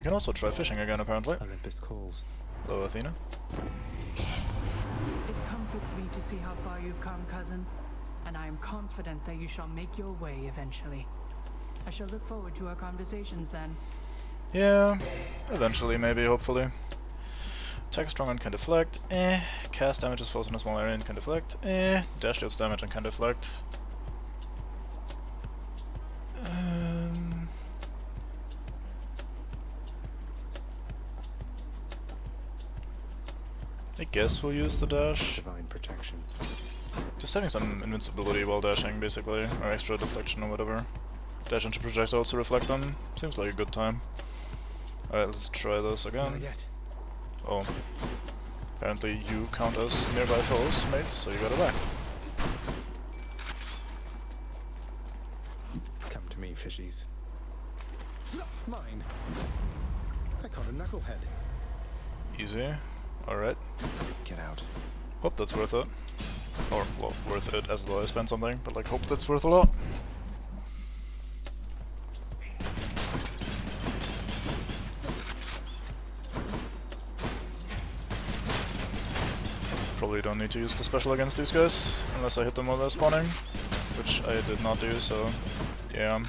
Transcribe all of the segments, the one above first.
can also try fishing again, apparently. Olympus calls. Hello, Athena. It comforts me to see how far you've come, cousin, and I am confident that you shall make your way eventually. I shall look forward to our conversations then. Yeah, eventually, maybe, hopefully. Attack strong and can deflect. Cast damage is forced in a small area and can deflect. Dash deals damage and can deflect. I guess we'll use the dash. Divine protection. Just having some invincibility while dashing, basically, or extra deflection or whatever. Dash into projectiles to reflect them. Seems like a good time. Alright, let's try this again. Not yet. Oh. Apparently you count as nearby foes, mates, so you gotta back. Come to me, fishies. Mine. I caught a knucklehead. Easy. Alright. Get out. Hope that's worth it. Or, well, worth it as though I spent something, but like, hope that's worth a lot. Probably don't need to use the special against these guys, unless I hit them while they're spawning, which I did not do, so yeah.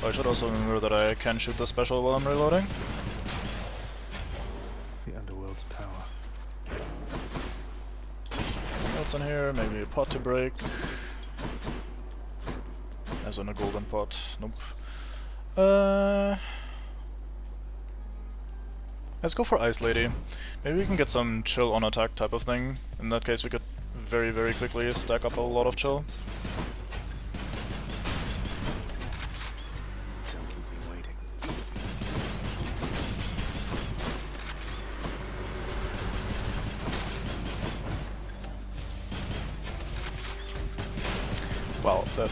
I should also remember that I can shoot the special while I'm reloading. The underworld's power. What's in here? Maybe a pot to break. As in a golden pot. Nope. Let's go for Ice Lady. Maybe we can get some chill on attack type of thing. In that case we could very, very quickly stack up a lot of chill. Don't keep me waiting. Wow, that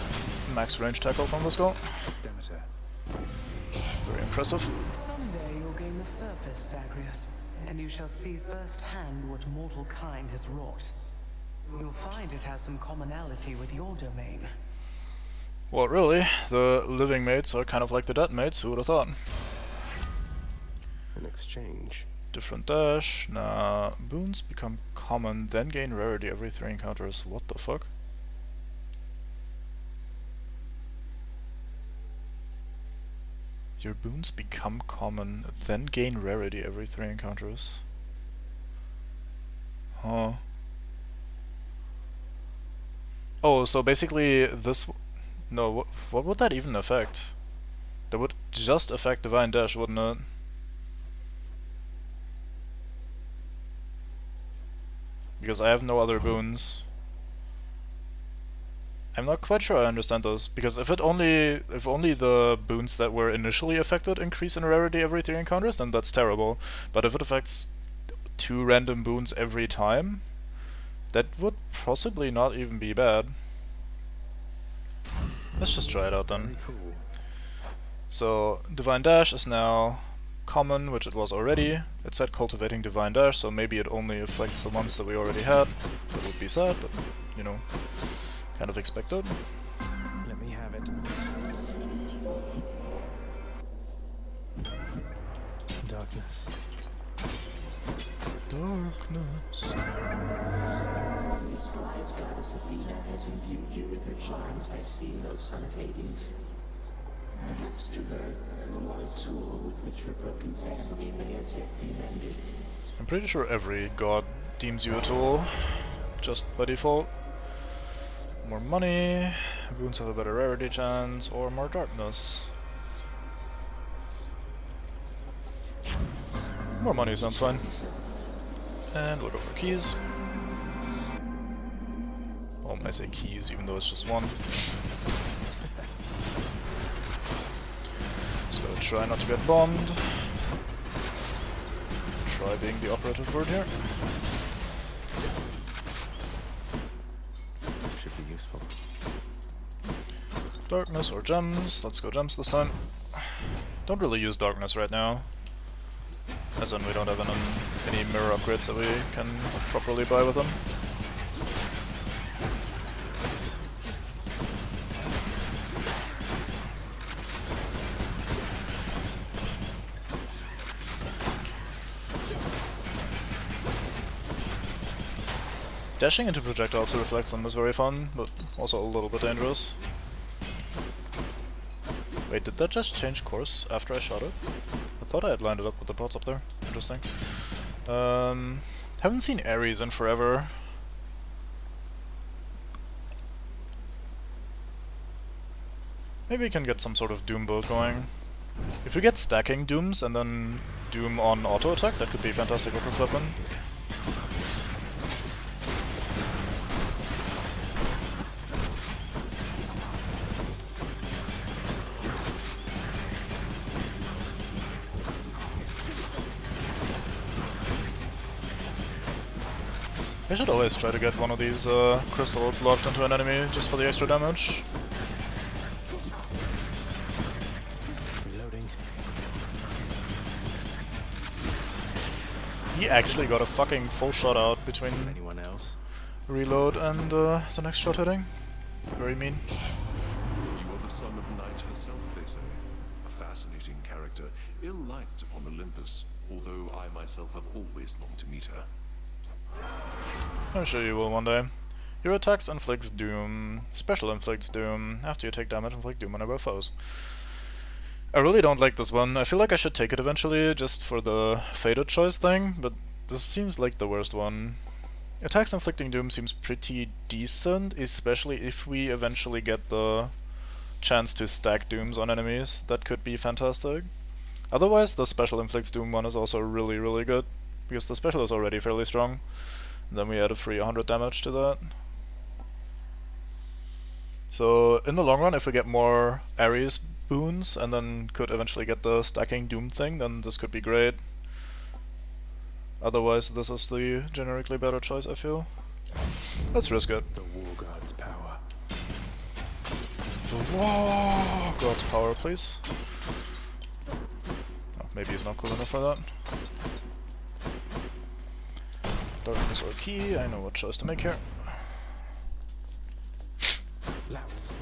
max range tackle from this guy. It's Demeter. Very impressive. Someday you'll gain the surface, Zagreus, and you shall see firsthand what mortal kind has wrought. You'll find it has some commonality with your domain. Well, really, the living mates are kind of like the dead mates, who would have thought? An exchange. Different dash. Nah, boons become common, then gain rarity every 3 encounters. What the fuck? Your boons become common, then gain rarity every 3 encounters. Huh. Oh, so basically this... No, what would that even affect? That would just affect Divine Dash, wouldn't it? Because I have no other boons. I'm not quite sure I understand those, because if only the boons that were initially affected increase in rarity every 3 encounters, then that's terrible. But if it affects 2 random boons every time, that would possibly not even be bad. Let's just try it out then. Very cool. So, Divine Dash is now common, which it was already. It said cultivating Divine Dash, so maybe it only affects the ones that we already had. That would be sad, but, you know, kind of expected. Let me have it. Darkness. Darkness. These wise goddess Athena has imbued you with her charms, I see, no son of Hades. Perhaps to her, the one tool with which her broken family may as yet be mended. I'm pretty sure every god deems you a tool, just by default. More money, boons have a better rarity chance, or more darkness. More money sounds fine. And we'll go for keys. Well, I say keys, even though it's just one. Just gotta try not to get bombed. Try being the operative word here. Should be useful. Darkness or gems. Let's go gems this time. Don't really use darkness right now. As in, we don't have any mirror upgrades that we can properly buy with them. Dashing into projectiles to reflect them is very fun, but also a little bit dangerous. Wait, did that just change course after I shot it? I thought I had lined it up with the pods up there. Interesting. Haven't seen Ares in forever. Maybe we can get some sort of Doom build going. If we get stacking Dooms and then Doom on auto attack, that could be fantastic with this weapon. I should always try to get one of these crystals locked into an enemy just for the extra damage. Reloading. He actually got a fucking full shot out between Anyone else? reload and the next shot hitting. Very mean. You are the son of Night herself, they say. A fascinating character, ill-liked upon Olympus, although I myself have always longed to meet her. I'm sure you will one day. Your attacks inflicts doom. Special inflicts doom. After you take damage, inflict doom on other foes. I really don't like this one. I feel like I should take it eventually, just for the fated choice thing, but this seems like the worst one. Attacks inflicting doom seems pretty decent, especially if we eventually get the chance to stack dooms on enemies. That could be fantastic. Otherwise, the special inflicts doom one is also really, really good, because the special is already fairly strong. And then we add a free 100 damage to that. So, in the long run, if we get more Ares boons, and then could eventually get the stacking doom thing, then this could be great. Otherwise, this is the generically better choice, I feel. Let's risk it. The War God's power. The War God's power, please. Oh, maybe he's not cool enough for that. Darkness or key, I know what choice to make here. Louts.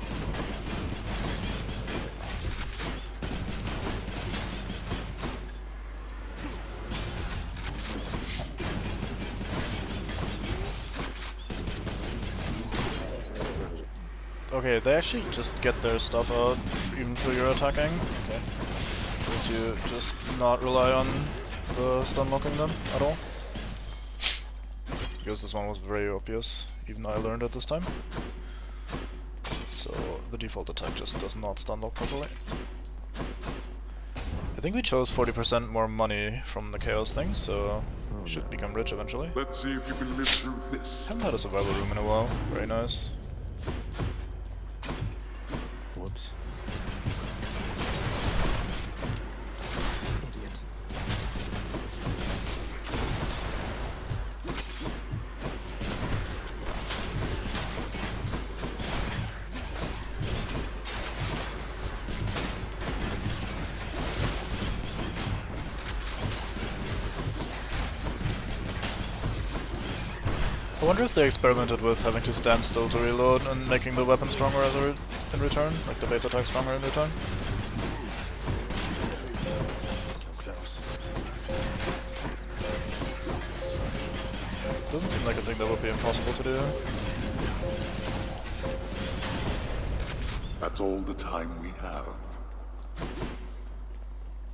Okay, they actually just get their stuff out even though you're attacking. Okay. Need to just not rely on the stun locking them at all. Because this one was very obvious, even though I learned it this time. So the default attack just does not stun lock properly. I think we chose 40% more money from the chaos thing, so we should become rich eventually. Let's see if you can live through this. Haven't had a survival room in a while. Very nice. Whoops. Idiot. I wonder if they experimented with having to stand still to reload and making the weapon stronger as a in return, like the base attack stronger in return. So close. Doesn't seem like a thing that would be impossible to do. That's all the time we have.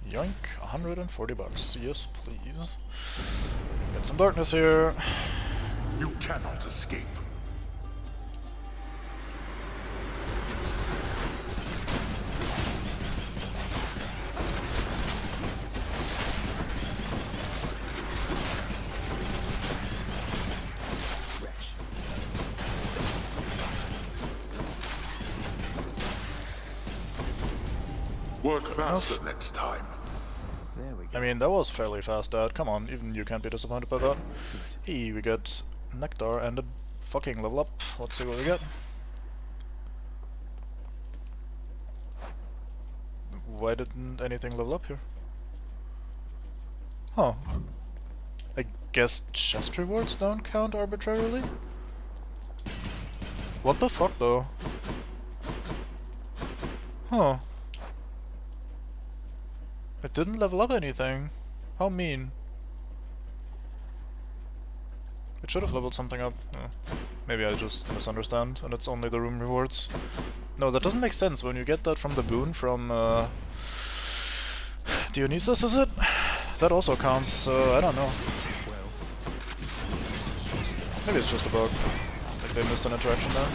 Yoink, 140 bucks. Yes, please. Get some darkness here. You cannot escape. Wretch. Work faster next time. There we go. I mean, that was fairly fast, Dad. Come on, even you can't be disappointed by that. Hey, we got Nectar and a fucking level up. Let's see what we get. Why didn't anything level up here? Huh. I guess chest rewards don't count arbitrarily? What the fuck, though? Huh. It didn't level up anything. How mean. It should have leveled something up. Maybe I just misunderstand, and it's only the room rewards. No, that doesn't make sense. When you get that from the boon from Dionysus, is it? That also counts, so I don't know. Maybe it's just a bug. Like they missed an interaction there.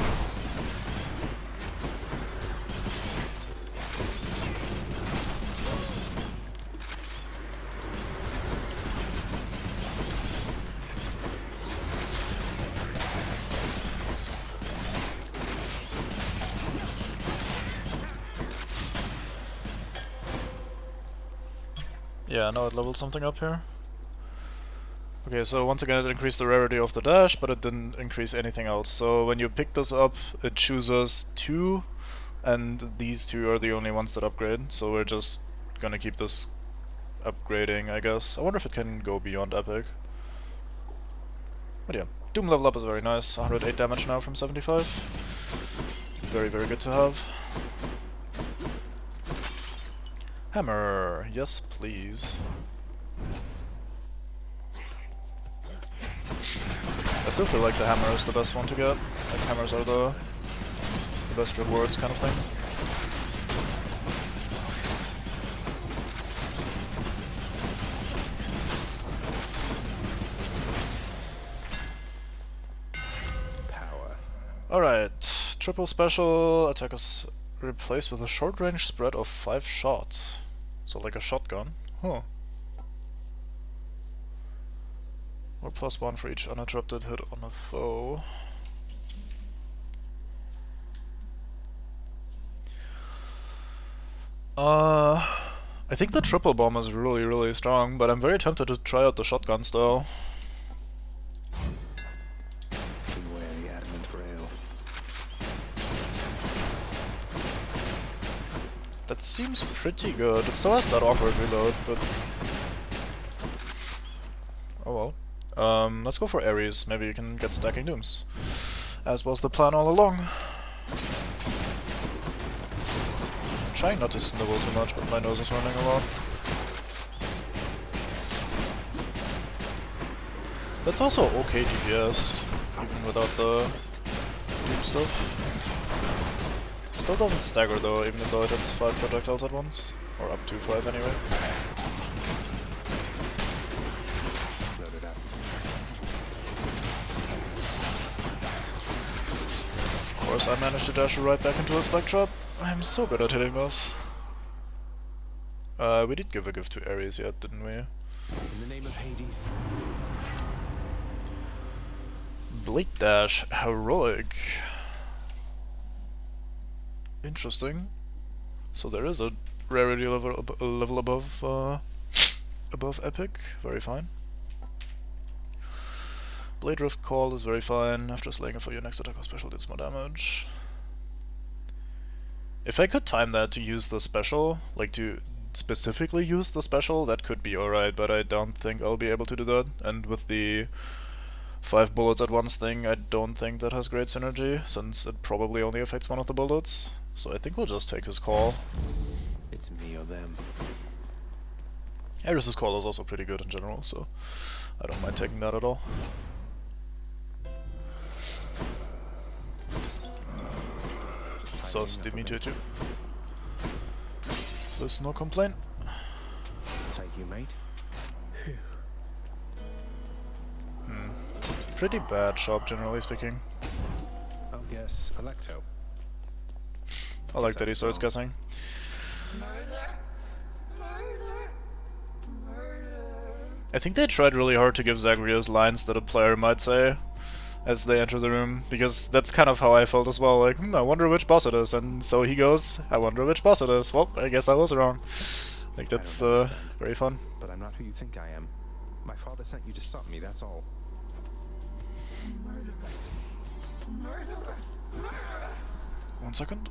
Yeah, now it leveled something up here. Okay, so once again it increased the rarity of the dash, but it didn't increase anything else. So when you pick this up, it chooses 2, and these 2 are the only ones that upgrade. So we're just gonna keep this upgrading, I guess. I wonder if it can go beyond epic. But yeah, Doom level up is very nice. 108 damage now from 75. Very, very good to have. Hammer, yes please. I still feel like the hammer is the best one to get. Like hammers are the best rewards kind of thing. Power. Alright, triple special, attack is replaced with a short range spread of 5 shots. So like a shotgun. Huh. Or +1 for each uninterrupted hit on a foe. I think the triple bomb is really, really strong, but I'm very tempted to try out the shotgun still. Beware the adamant rail. That seems pretty good. It still has that awkward reload, but... oh well. Let's go for Ares. Maybe you can get stacking Dooms. As was the plan all along. I'm trying not to snibble too much, but my nose is running a lot. That's also okay DPS, even without the Doom stuff. Still doesn't stagger though, even though it hits 5 projectiles at once. Or up to 5 anyway. Load it up. Of course I managed to dash right back into a spike trap. I'm so good at hitting those. We did give a gift to Ares yet, didn't we? In the name of Hades. Blade Dash, Heroic. Interesting. So there is a rarity level above above Epic. Very fine. Blade Rift Call is very fine. After slaying it for your next attack or special, deals more damage. If I could time that to use the special, like to specifically use the special, that could be alright, but I don't think I'll be able to do that. And with the 5 bullets at once thing, I don't think that has great synergy, since it probably only affects one of the bullets. So I think we'll just take his call. It's me or them. Ares' call is also pretty good in general, so I don't mind taking that at all. So immediate you. There's no complaint. Thank you, mate. Pretty bad shop, generally speaking. I'll guess Electo. I like that he starts guessing. I think they tried really hard to give Zagreus lines that a player might say as they enter the room, because that's kind of how I felt as well, like, I wonder which boss it is, and so he goes, I wonder which boss it is. Well, I guess I was wrong. Like, that's very fun. But I'm not who you think I am. My father sent you to stop me, that's all. 1 second.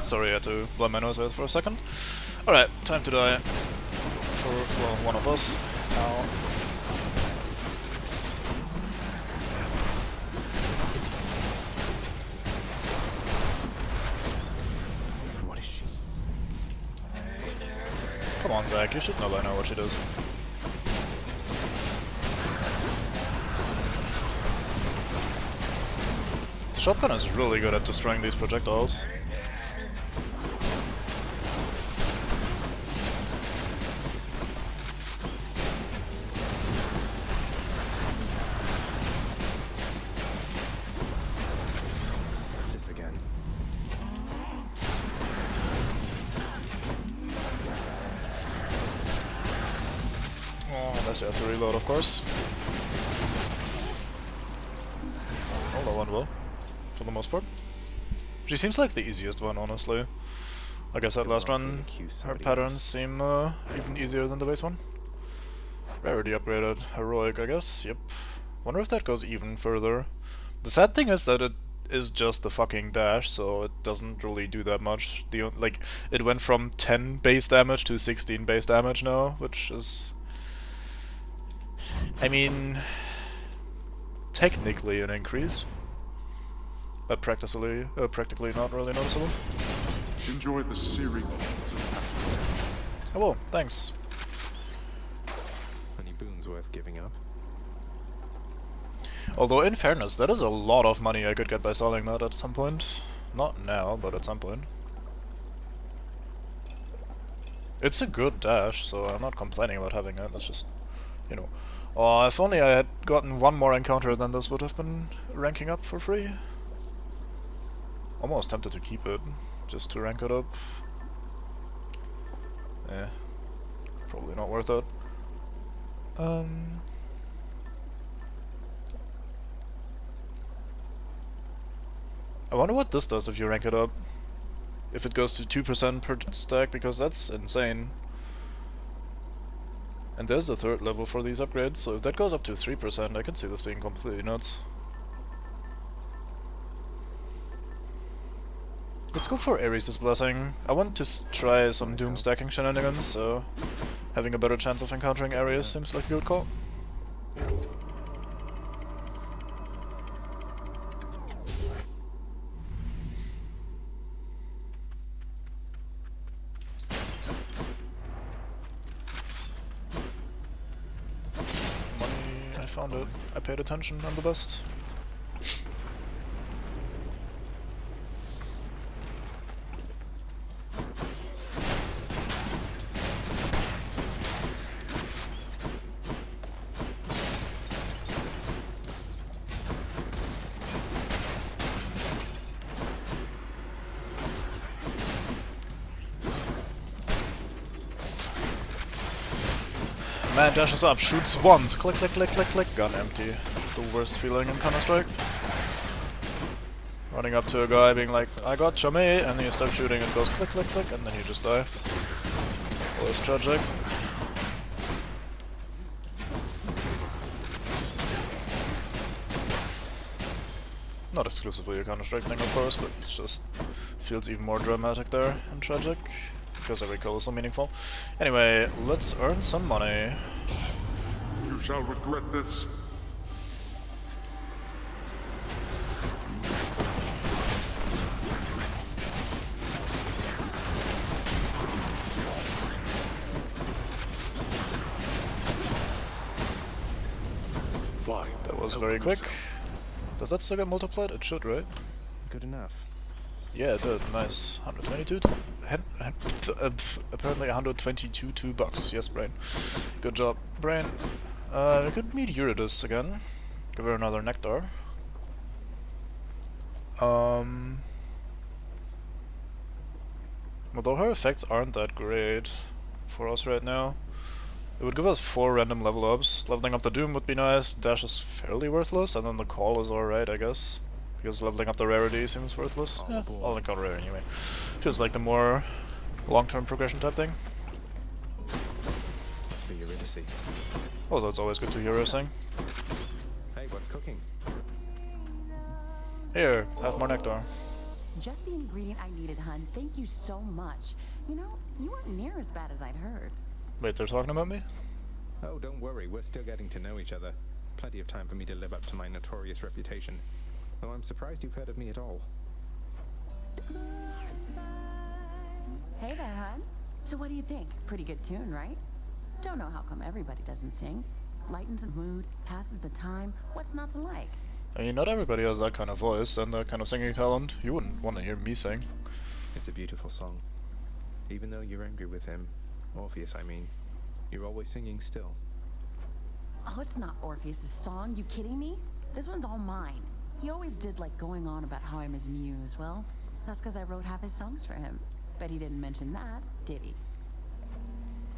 Sorry, I had to blow my nose out for a second. Alright, time to die. For, well, one of us. Now. Come on, Zach, you should know by now what she does. The shotgun is really good at destroying these projectiles. This again. Oh, unless you have to reload, of course. Oh, that went well. For the most part. She seems like the easiest one, honestly. Like I said last run, her patterns seem even easier than the base one. Rarity upgraded. Heroic, I guess. Yep. Wonder if that goes even further. The sad thing is that it is just the fucking dash, so it doesn't really do that much. Like, it went from 10 base damage to 16 base damage now, which is... I mean... technically an increase. But practically not really noticeable. Enjoy the searing heat of passing. Oh well, thanks. Any boons worth giving up? Although, in fairness, that is a lot of money I could get by selling that at some point. Not now, but at some point. It's a good dash, so I'm not complaining about having it. It's just, you know... Oh, if only I had gotten one more encounter, then this would have been ranking up for free. Almost tempted to keep it, just to rank it up. Eh, probably not worth it. I wonder what this does if you rank it up. If it goes to 2% per stack, because that's insane. And there's a third level for these upgrades, so if that goes up to 3%, I can see this being completely nuts. Let's go for Ares' Blessing. I want to try some Doom stacking shenanigans, so having a better chance of encountering Ares seems like a good call. Money, I found it. I paid attention, I'm the best. Man dashes up, shoots once, click, click, click, click, click, gun empty. The worst feeling in Counter-Strike. Running up to a guy being like, I got you, mate, and then you start shooting and it goes click, click, click, and then you just die. Always tragic. Not exclusively a Counter-Strike thing, of course, but it just feels even more dramatic there and tragic. Because every kill is so meaningful. Anyway, let's earn some money. You shall regret this. Fine. That was very quick. Does that still get multiplied? It should, right? Good enough. Yeah, it did. Nice. 122. Apparently 122 $2. Yes, Brain. Good job, Brain. We could meet Eurydice again. Give her another Nectar. Although her effects aren't that great for us right now. It would give us 4 random level ups. Leveling up the Doom would be nice. Dash is fairly worthless, and then the Call is alright, I guess. Because leveling up the rarity seems worthless. Yeah, I'll encounter rare anyway. Feels like the more long-term progression type thing. Must be Eurydice. Although it's always good to hear her sing. Hey, what's cooking? Here, have more Nectar. Just the ingredient I needed, hun. Thank you so much. You know, you weren't near as bad as I'd heard. Wait, they're talking about me? Oh, don't worry, we're still getting to know each other. Plenty of time for me to live up to my notorious reputation. Though I'm surprised you've heard of me at all. Hey there, hun. So what do you think? Pretty good tune, right? Don't know how come everybody doesn't sing. Lightens the mood, passes the time. What's not to like? I mean, not everybody has that kind of voice and that kind of singing talent. You wouldn't want to hear me sing. It's a beautiful song. Even though you're angry with him, Orpheus, I mean, you're always singing still. Oh, it's not Orpheus's song. You kidding me? This one's all mine. He always did like going on about how I'm his muse. Well, that's because I wrote half his songs for him. Bet he didn't mention that, did he?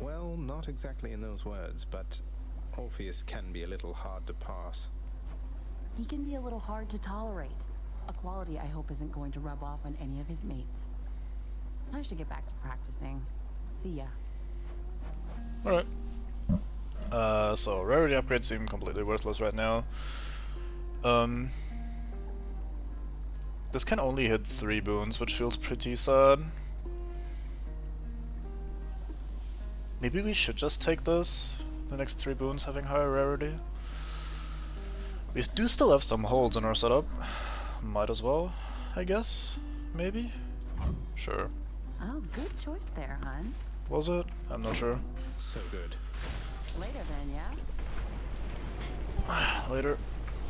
Well, not exactly in those words, but Orpheus can be a little hard to pass. He can be a little hard to tolerate. A quality I hope isn't going to rub off on any of his mates. I should get back to practicing. See ya. Alright. So rarity upgrades seem completely worthless right now. This can only hit 3 boons, which feels pretty sad. Maybe we should just take this. The next 3 boons having higher rarity. We do still have some holds in our setup. Might as well, I guess. Maybe? Sure. Oh, good choice there, hon. Was it? I'm not sure. So good. Later then, yeah? Later.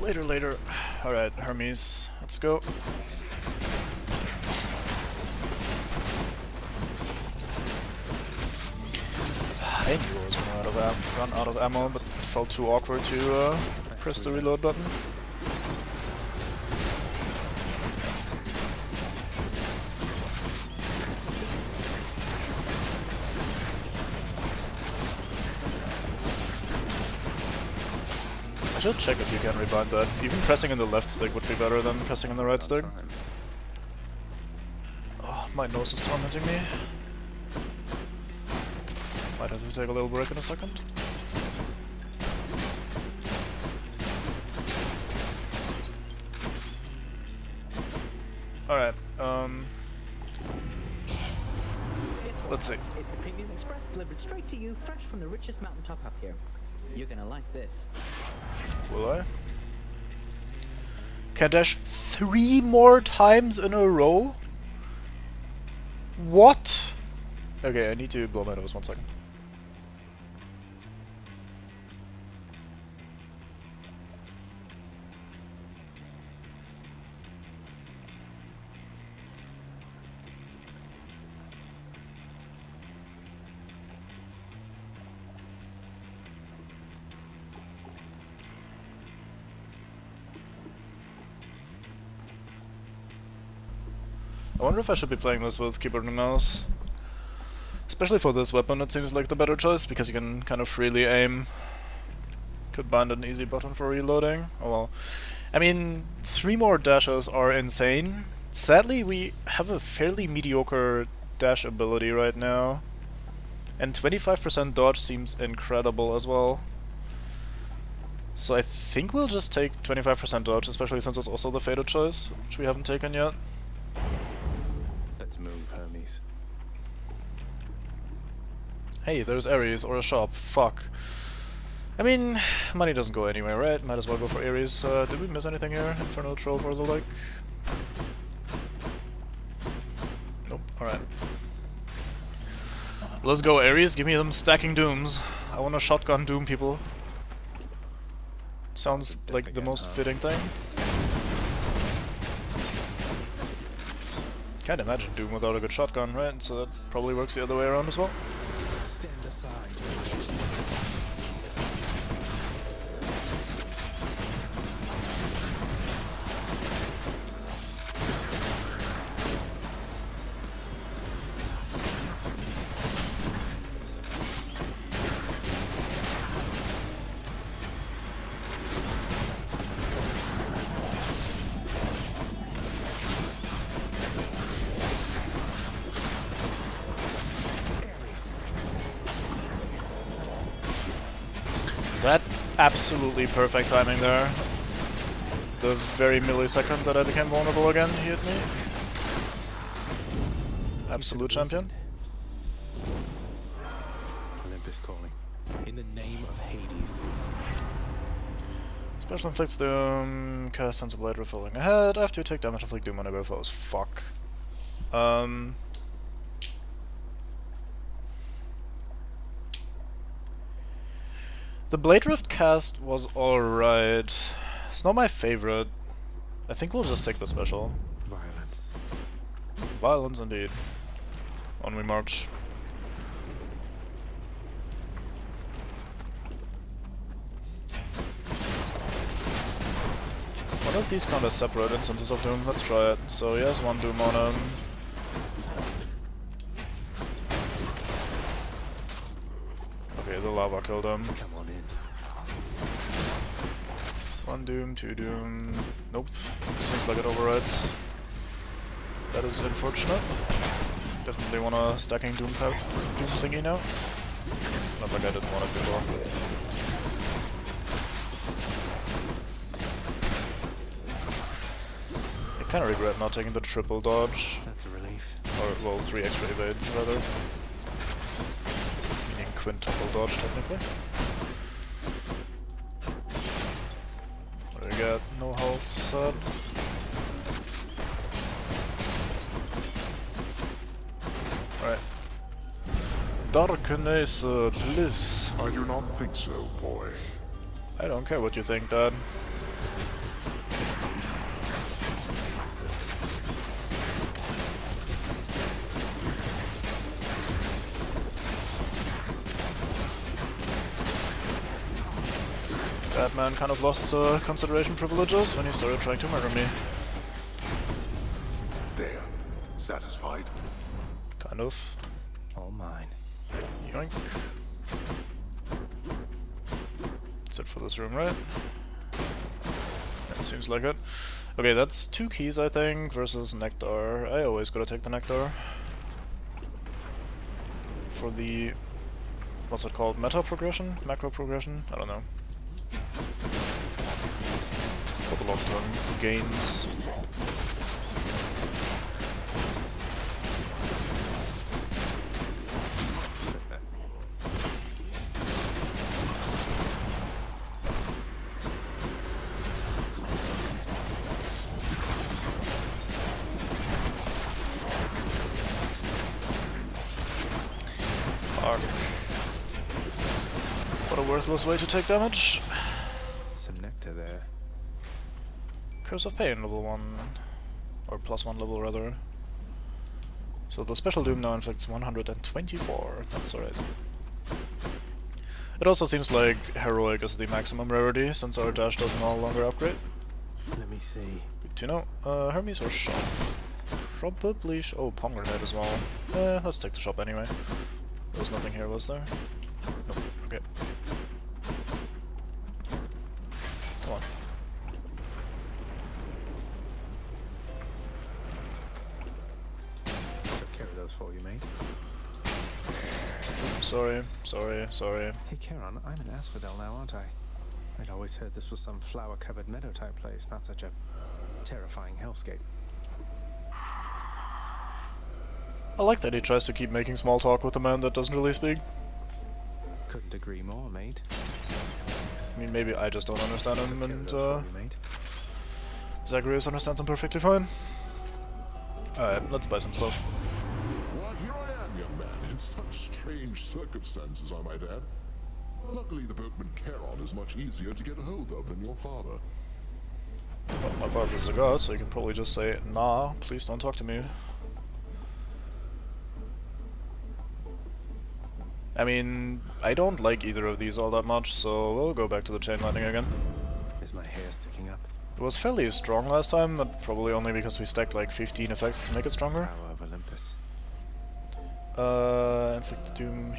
Later. Alright, Hermes. Let's go. I knew I was gonna run out of ammo, but it felt too awkward to press the reload button. I should check if you can rebind that. Even pressing in the left stick would be better than pressing in the right stick. Oh, my nose is tormenting me. Might have to take a little break in a second. Alright, let's see. It's the Premium Express delivered straight to you, fresh from the richest mountaintop up here. You're gonna like this. Will I? Can dash 3 more times in a row? What? Okay, I need to blow my nose 1 second. I wonder if I should be playing this with keyboard and mouse. Especially for this weapon, it seems like the better choice, because you can kind of freely aim. Could bind an easy button for reloading. Oh well. I mean, 3 more dashes are insane. Sadly, we have a fairly mediocre dash ability right now. And 25% dodge seems incredible as well. So I think we'll just take 25% dodge, especially since it's also the fated choice, which we haven't taken yet. Let's move, Hermes. Hey, there's Ares, or a shop. Fuck. I mean, money doesn't go anywhere, right? Might as well go for Ares. Did we miss anything here? Infernal Trove or the like? Nope, alright. Let's go, Ares. Give me them stacking dooms. I want to shotgun doom people. Sounds like the most fitting thing. Can't imagine Doom without a good shotgun, right? So that probably works the other way around as well. Stand aside. That absolutely perfect timing there. The very millisecond that I became vulnerable again, he hit me. Absolute champion. Olympus calling. In the name of Hades. Special inflicts doom, cast Sense of Blade refilling ahead. After you take damage, inflict doom on other foes. Fuck. The Blade Rift cast was alright. It's not my favorite. I think we'll just take the special. Violence. Violence indeed. On we march. What if these count as separate instances of Doom? Let's try it. So he has one Doom on him. Okay, the lava killed him. Come on in. One Doom, two Doom. Nope. Seems like it overrides. That is unfortunate. Definitely want a stacking Doom thingy now. Not like I didn't want it before. I kinda regret not taking the triple dodge. That's a relief. Or, well, 3 extra evades, rather. Meaning quintuple dodge, technically. What do we got? No health set. Right. Darkness, bliss. I do not think so, boy. I don't care what you think, Dad. Batman kind of lost consideration privileges when he started trying to murder me. There. Satisfied? Kind of. All mine. Yoink. That's it for this room, right? Yeah, seems like it. Okay, that's 2 keys, I think, versus Nectar. I always gotta take the Nectar. For the... what's it called? Meta progression? Macro progression? I don't know. For the long-term gains. Fuck. What a worthless way to take damage. Some nectar there. Curse of Pain, level 1. Or +1 level, rather. So the special Doom now inflicts 124. That's alright. It also seems like Heroic is the maximum rarity, since our dash does no longer upgrade. Let me see. Good to know. Hermes or shop? Probably oh, Pomegranate as well. Let's take the shop anyway. There was nothing here, was there? Nope. Okay. Come on. Took care of those for you, mate. Sorry. Hey, Charon, I'm in Asphodel now, aren't I? I'd always heard this was some flower-covered meadow-type place, not such a terrifying hellscape. I like that he tries to keep making small talk with a man that doesn't really speak. Couldn't agree more, mate. I mean, maybe I just don't understand him, Took care of and those for you, mate. Zagreus understands him perfectly fine. Alright, let's buy some stuff. Why, here I am, young man, in such strange circumstances, I might add. Luckily, the boatman Charon is much easier to get a hold of than your father. Well, my father's a god, so you can probably just say, nah, please don't talk to me. I mean, I don't like either of these all that much, so we'll go back to the chain lightning again. Is my hair sticking up? It was fairly strong last time, but probably only because we stacked like 15 effects to make it stronger. Power of Olympus. Inflict Doom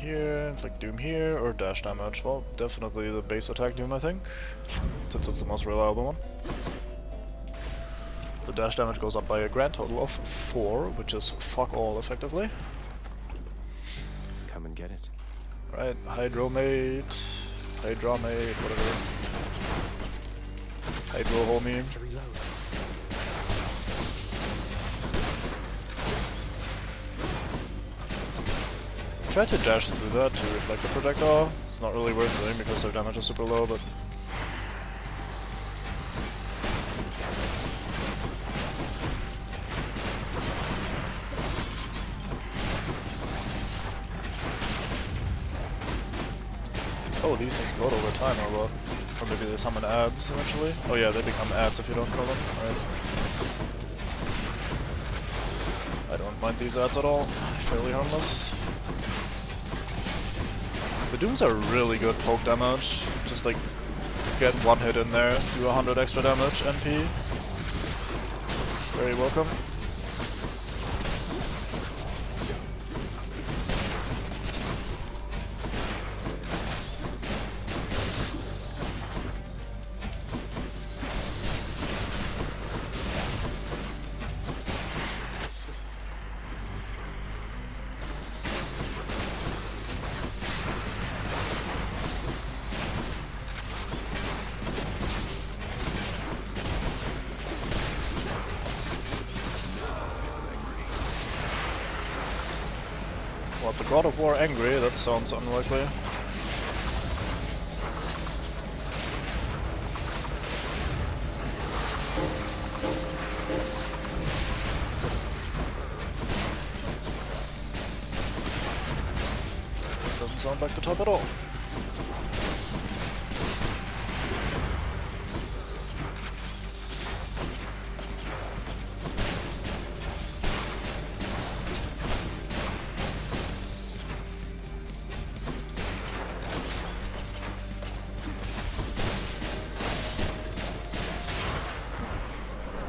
here, or dash damage. Well, definitely the base attack Doom, I think, since it's the most reliable one. The dash damage goes up by a grand total of 4, which is fuck all, effectively. Come and get it. Right, Hydromate, whatever. Hydro homie. To reload. Try to dash through that to reflect the projectile. It's not really worth doing because their damage is super low, but... Oh, these explode over time or what? Or maybe they summon ads eventually? Oh yeah, they become ads if you don't kill them. Right. I don't mind these ads at all. Fairly harmless. The Dooms are really good poke damage. Just like get one hit in there, do 100 extra damage, NP. Very welcome. What, the God of War angry? That sounds unlikely. Doesn't sound like the top at all.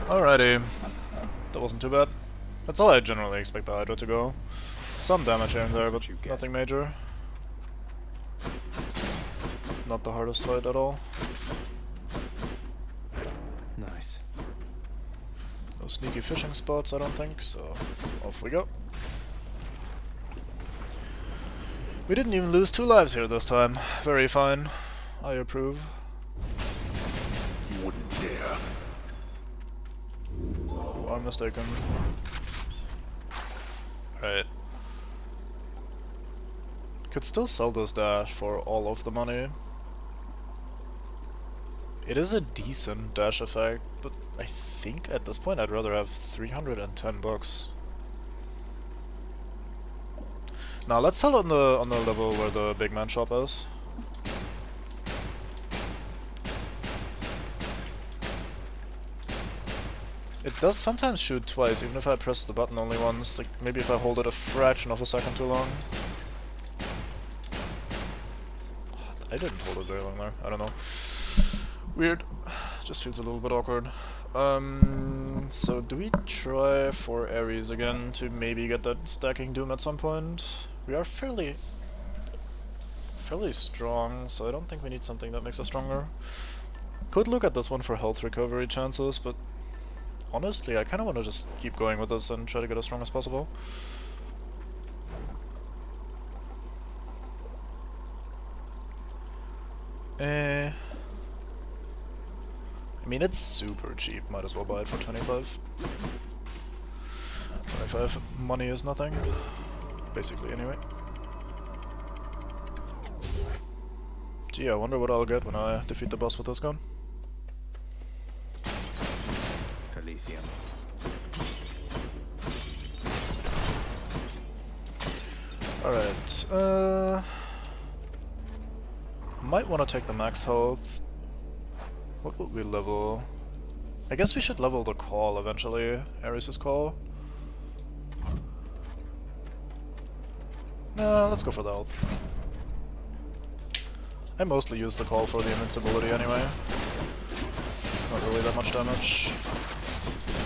Alrighty, that wasn't too bad. That's all I generally expect the Hydra to go. Some damage here and there, but nothing major. Not the hardest fight at all. Nice. No sneaky fishing spots, I don't think, so off we go. We didn't even lose 2 lives here this time. Very fine. I approve. You wouldn't dare. You are mistaken. Right. Could still sell this dash for all of the money. It is a decent dash effect, but I think at this point I'd rather have 310 bucks. Now let's sell on the level where the big man shop is. It does sometimes shoot twice, even if I press the button only once. Like maybe if I hold it a fraction of a second too long. I didn't hold it very long there. I don't know. Weird. Just feels a little bit awkward. So do we try for Ares again to maybe get that stacking Doom at some point? We are fairly strong, so I don't think we need something that makes us stronger. Could look at this one for health recovery chances, but honestly, I kind of want to just keep going with this and try to get as strong as possible. I mean, it's super cheap. Might as well buy it for 25. 25 money is nothing. Basically, anyway. Gee, I wonder what I'll get when I defeat the boss with this gun. Elysium. Alright, might want to take the max health. What would we level? I guess we should level the call eventually, Ares' call. No, let's go for the health. I mostly use the call for the invincibility anyway. Not really that much damage.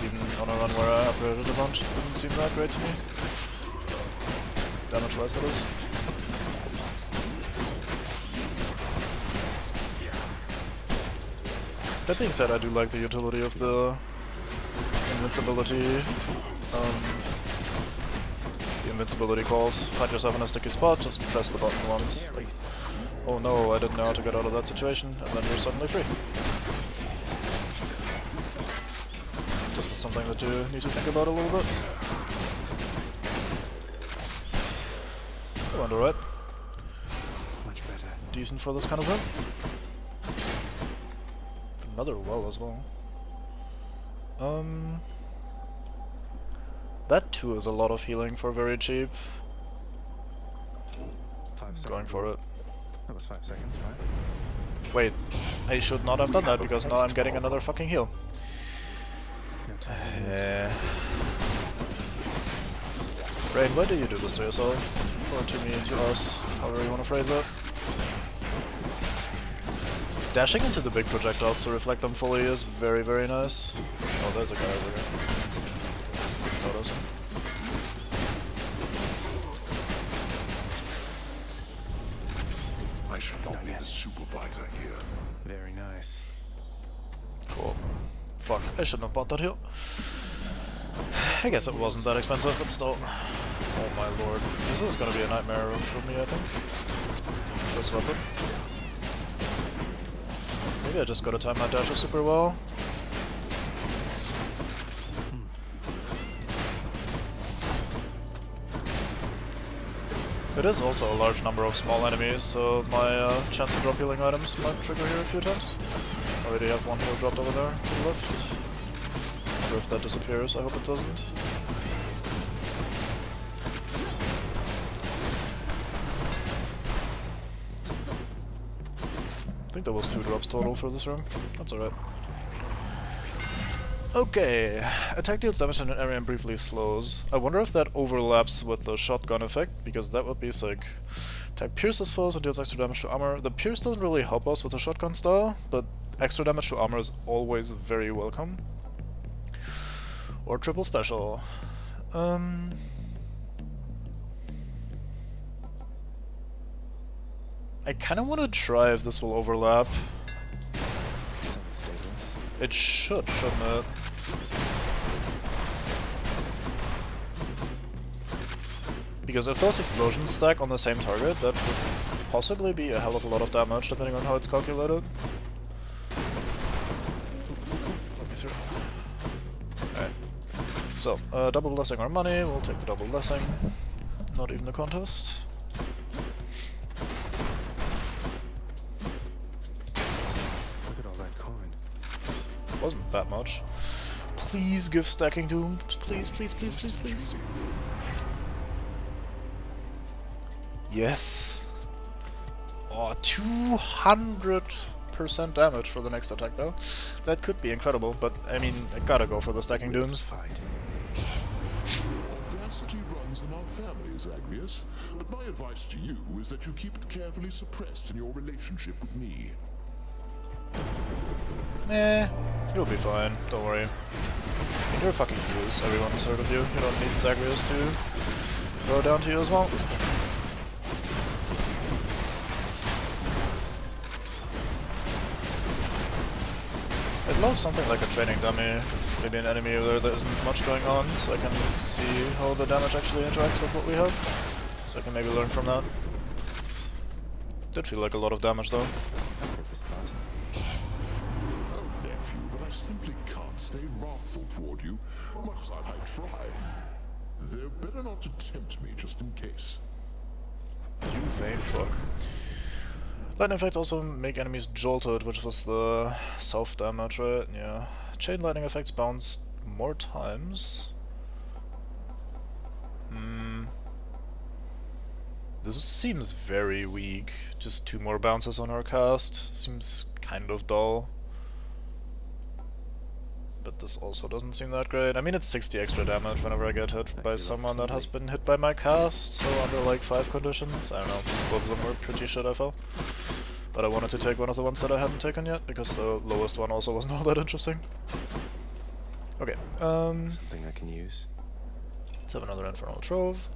Even on a run where I upgraded a bunch, it didn't seem that great to me. Damage-wise, that is. That being said, I do like the utility of the invincibility. The invincibility calls. Find yourself in a sticky spot, just press the button once. Like, oh no, I didn't know how to get out of that situation, and then you're suddenly free. This is something that you need to think about a little bit. I wonder, right? Much better. Decent for this kind of run. Another well as well. That too is a lot of healing for very cheap. 5 seconds. Going for it. That was 5 seconds, right? Wait, I should not have done that because now I'm getting another fucking heal. No time to lose. Rain, why do you do this to yourself? Or to me, to us, however you want to phrase it. Dashing into the big projectiles to reflect them fully is very, very nice. Oh, there's a guy over here. Notice him. I should not be the supervisor here. Very nice. Cool. Fuck, I shouldn't have bought that heal. I guess it wasn't that expensive, but still. Oh my lord. This is gonna be a nightmare for me, I think. This weapon. Maybe I just gotta time my dashes super well. It is also a large number of small enemies, so my chance to drop healing items might trigger here a few times. Already have one heal dropped over there to the left. Wonder if that disappears, I hope it doesn't. I think there was 2 drops total for this room. That's alright. Okay, attack deals damage in an area and briefly slows. I wonder if that overlaps with the shotgun effect, because that would be sick. Attack pierces foes and deals extra damage to armor. The pierce doesn't really help us with the shotgun style, but extra damage to armor is always very welcome. Or triple special. I kinda wanna try if this will overlap. It should, shouldn't it? Because if those explosions stack on the same target, that would possibly be a hell of a lot of damage, depending on how it's calculated. Let me through. Alright. So, double blessing or money, we'll take the double blessing. Not even a contest. Look at all that coin. Wasn't that much. Please give stacking doom. Please, please, please, please, please. Yes. Oh, 200% damage for the next attack though. That could be incredible, but I mean, I gotta go for the stacking dooms. Fight. Audacity runs in our families, Agrius. But my advice to you is that you keep it carefully suppressed in your relationship with me. You'll be fine, don't worry. You're fucking Zeus, everyone has heard of you. You don't need Zagreus to go down to you as well. I'd love something like a training dummy, maybe an enemy where there isn't much going on, so I can see how the damage actually interacts with what we have. So I can maybe learn from that. Did feel like a lot of damage though. Hit the spot. Oh, nephew, but I simply can't stay wrathful toward you, much as I might try. They're better not to tempt me, just in case. You vain fuck. Lightning effects also make enemies jolted, which was the self-damage, right? Yeah. Chain lightning effects bounce more times. This seems very weak. Just 2 more bounces on our cast. Seems kind of dull. But this also doesn't seem that great. I mean, it's 60 extra damage whenever I get hit by someone that has been hit by my cast, so under like 5 conditions. I don't know, both of them were pretty shit, I felt. But I wanted to take one of the ones that I hadn't taken yet, because the lowest one also wasn't all that interesting. Okay, Something I can use. let's have another Infernal Trove.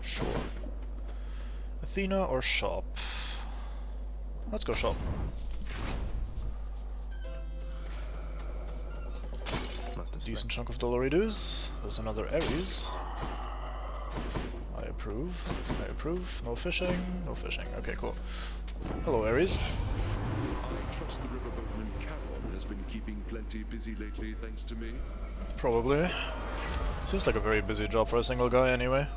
Sure. Athena or Shop? Let's go Shop. Decent chunk of dollary-doos. There's another Ares. I approve. I approve. No fishing. No fishing. Okay, cool. Hello, Ares. I trust the riverboatman Charon has been keeping plenty busy lately, thanks to me. Probably. Seems like a very busy job for a single guy, anyway.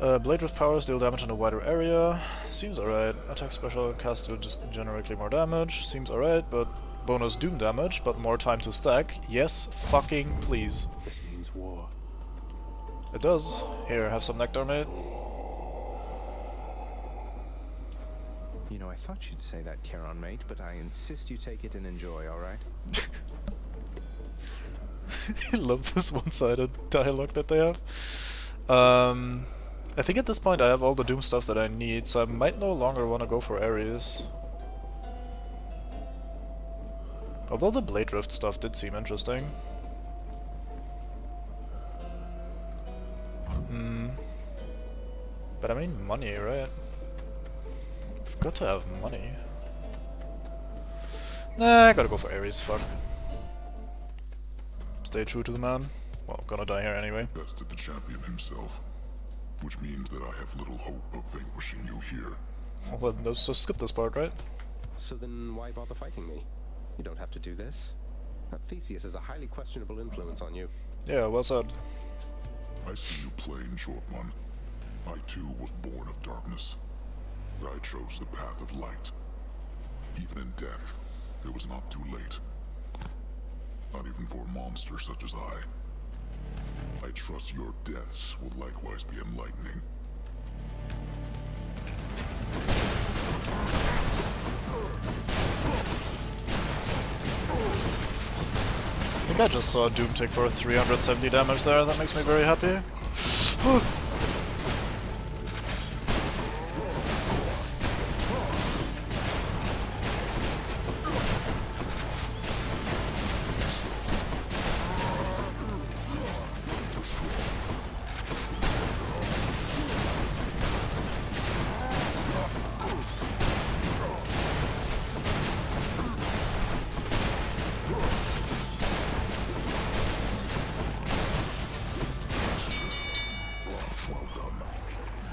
Blade with powers deal damage in a wider area. Seems alright. Attack special cast do just generically more damage. Seems alright, but bonus doom damage, but more time to stack. Yes, fucking please. This means war. It does. Here, have some nectar, mate. You know, I thought you'd say that, Charon, mate, but I insist you take it and enjoy, alright? I love this one-sided dialogue that they have. I think at this point I have all the Doom stuff that I need, so I might no longer want to go for Ares. Although the Blade Rift stuff did seem interesting. But I mean money, right? I've got to have money. Nah, I gotta go for Ares, fuck. Stay true to the man. Well, gonna die here anyway. Bested the champion himself, which means that I have little hope of vanquishing you here. Well, let's just skip this part, right? So then why bother fighting me? You don't have to do this. That Theseus has a highly questionable influence on you. Yeah, well said. I see you plain, short one. I too was born of darkness, but I chose the path of light. Even in death, it was not too late. Not even for a monster such as I. I trust your deaths will likewise be enlightening. I think I just saw Doom take for 370 damage there, that makes me very happy.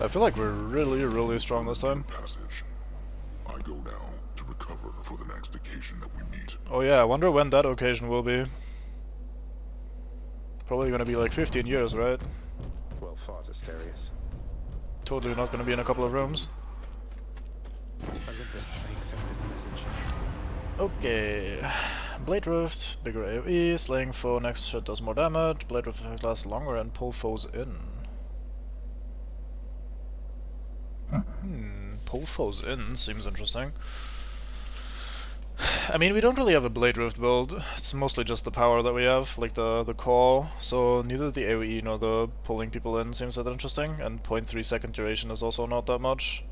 I feel like we're really strong this time. Passage. I go now to recover for the next occasion that we meet. Oh yeah, I wonder when that occasion will be. Probably gonna be like 15 years, right? Well fought, Asterius. Totally not gonna be in a couple of rooms. Olympus, I accept this message. Okay. Blade Rift, bigger AoE, slaying foe next shot does more damage, Blade Rift effect lasts longer and pull foes in. Pull foes in seems interesting. I mean, we don't really have a Blade Rift build, it's mostly just the power that we have, like the call, so neither the AoE nor the pulling people in seems that interesting, and 0.3 second duration is also not that much.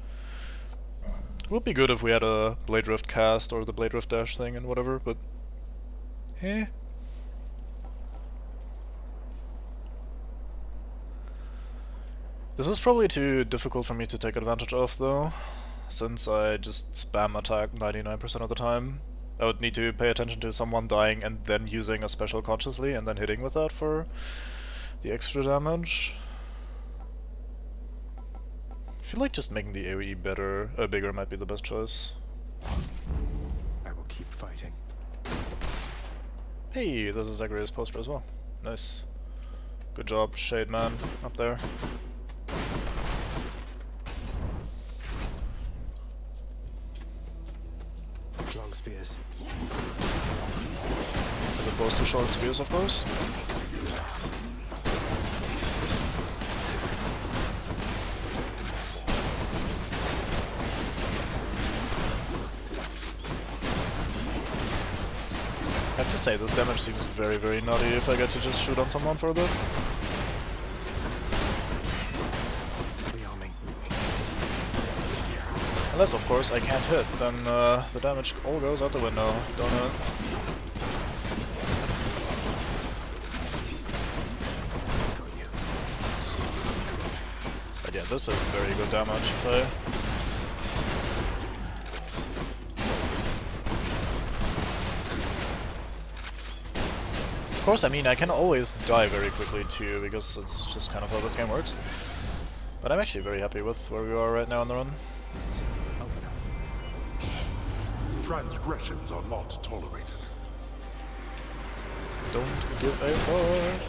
It would be good if we had a Blade Rift cast or the Blade Rift dash thing and whatever, but... eh. This is probably too difficult for me to take advantage of though, since I just spam attack 99% of the time. I would need to pay attention to someone dying and then using a special consciously and then hitting with that for the extra damage. I feel like just making the AoE bigger might be the best choice. I will keep fighting. Hey, this is Zagreus' poster as well. Nice. Good job, Shade Man, up there. Long spears. As opposed to short spears, of course. I have to say, this damage seems very nutty if I get to just shoot on someone for a bit. Unless, of course, I can't hit, then the damage all goes out the window, don't it? But yeah, this is very good damage if Of course, I mean, I can always die very quickly too, because it's just kind of how this game works. But I'm actually very happy with where we are right now on the run. Transgressions are not tolerated. Don't give a fuck.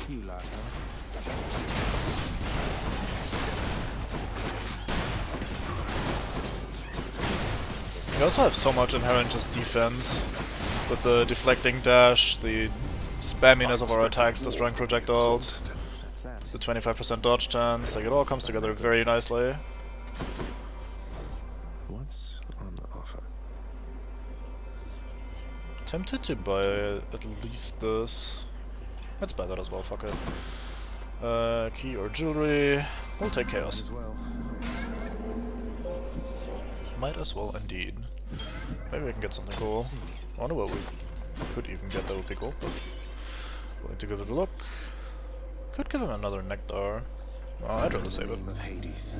You lie, huh? We also have so much inherent just defense, with the deflecting dash, the spamminess of our attacks, destroying projectiles, the 25% dodge chance, like it all comes together very nicely. What's on offer? Tempted to buy at least this. Let's buy that as well, fuck it. Key or jewelry. We'll take chaos. As well. Might as well indeed. Maybe we can get something cool. I wonder what we could even get that would be cool, but willing to give it a look. Could give him another nectar. Oh, I'd rather save it. Name of Hades.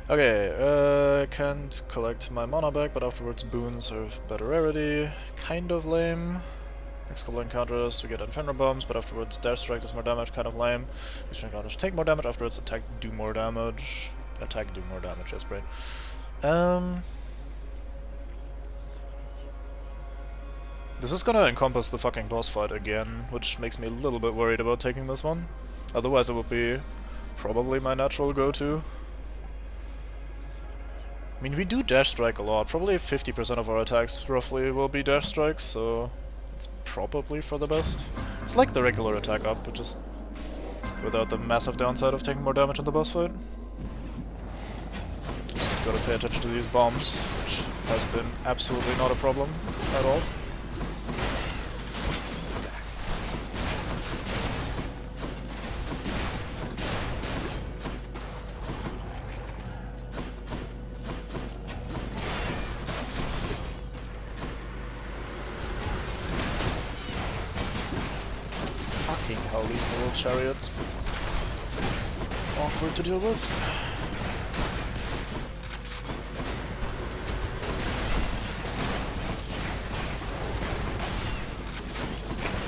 Okay, can't collect my mana back, but afterwards boons are of better rarity. Kind of lame. Next couple encounters we get Inferno Bombs, but afterwards Dash Strike does more damage, kind of lame. These encounters take more damage, afterwards attack do more damage. Attack do more damage, yes, great. This is gonna encompass the fucking boss fight again, which makes me a little bit worried about taking this one. Otherwise it would be probably my natural go-to. I mean, we do Dash Strike a lot. Probably 50% of our attacks, roughly, will be Dash Strikes, so it's probably for the best. It's like the regular attack up, but just without the massive downside of taking more damage in the boss fight. Just gotta pay attention to these bombs, which has been absolutely not a problem at all. Fucking hell, these little chariots. Awkward to deal with.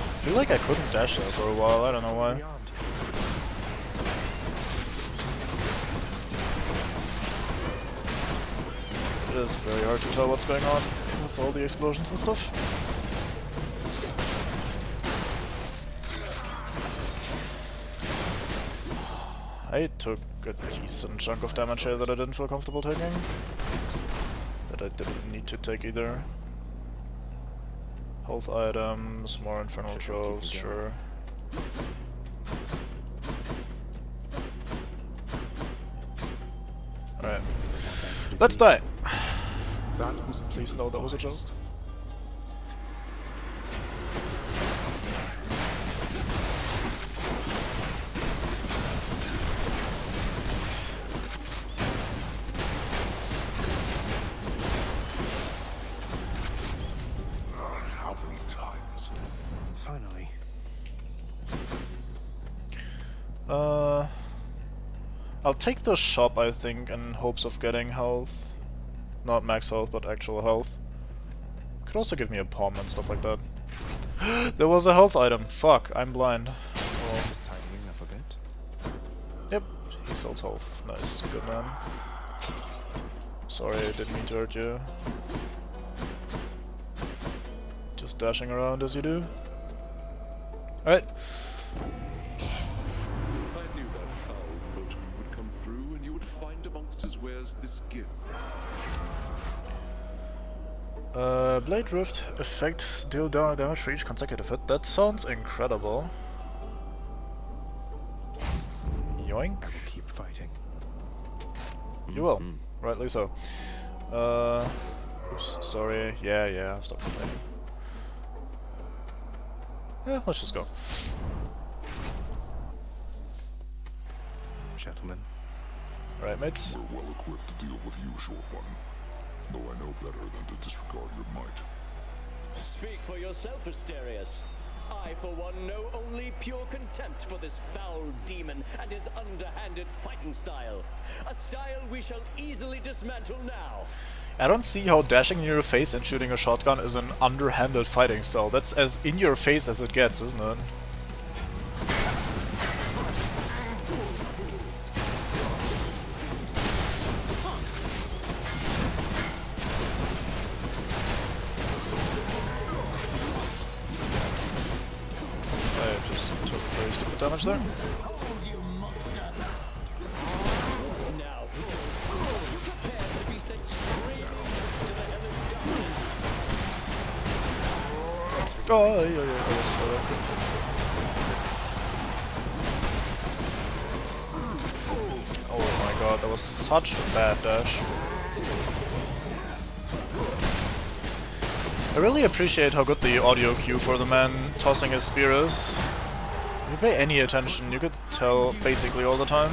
I feel like I couldn't dash there for a while, I don't know why. It is very hard to tell what's going on with all the explosions and stuff. I took a decent chunk of damage here that I didn't feel comfortable taking. That I didn't need to take either. Health items, more infernal troves, sure. Alright. Let's die! Please no, that was a joke. How many times? Finally. I'll take the shop, I think, in hopes of getting health. Not max health, but actual health. Could also give me a palm and stuff like that. There was a health item. Fuck, I'm blind. Well, Just tidying up a bit. yep, he sells health. Nice, good man. Sorry, I didn't mean to hurt you. Just dashing around as you do. Alright. I knew that foul boatman would come through, and you would find amongst his wares this gift. Blade Rift effect, deal damage for each consecutive hit. That sounds incredible. Yoink. Keep fighting. You will. Rightly so. Oops, sorry. Yeah, stop complaining. Yeah, let's just go. Gentlemen. Alright, mates. We're well equipped to deal with you, Short One. Though I know better than to disregard your might. Speak for yourself, Asterius. I, for one, know only pure contempt for this foul demon and his underhanded fighting style. A style we shall easily dismantle now. I don't see how dashing in your face and shooting a shotgun is an underhanded fighting style. That's as in your face as it gets, isn't it? I just took very stupid damage there. Hold, you monster! Now, prepare to be sent straight to the hellish darkness. Oh, yeah. Oh my god, that was such a bad dash. I really appreciate how good the audio cue for the man tossing his spear is. If you pay any attention, you could tell basically all the time.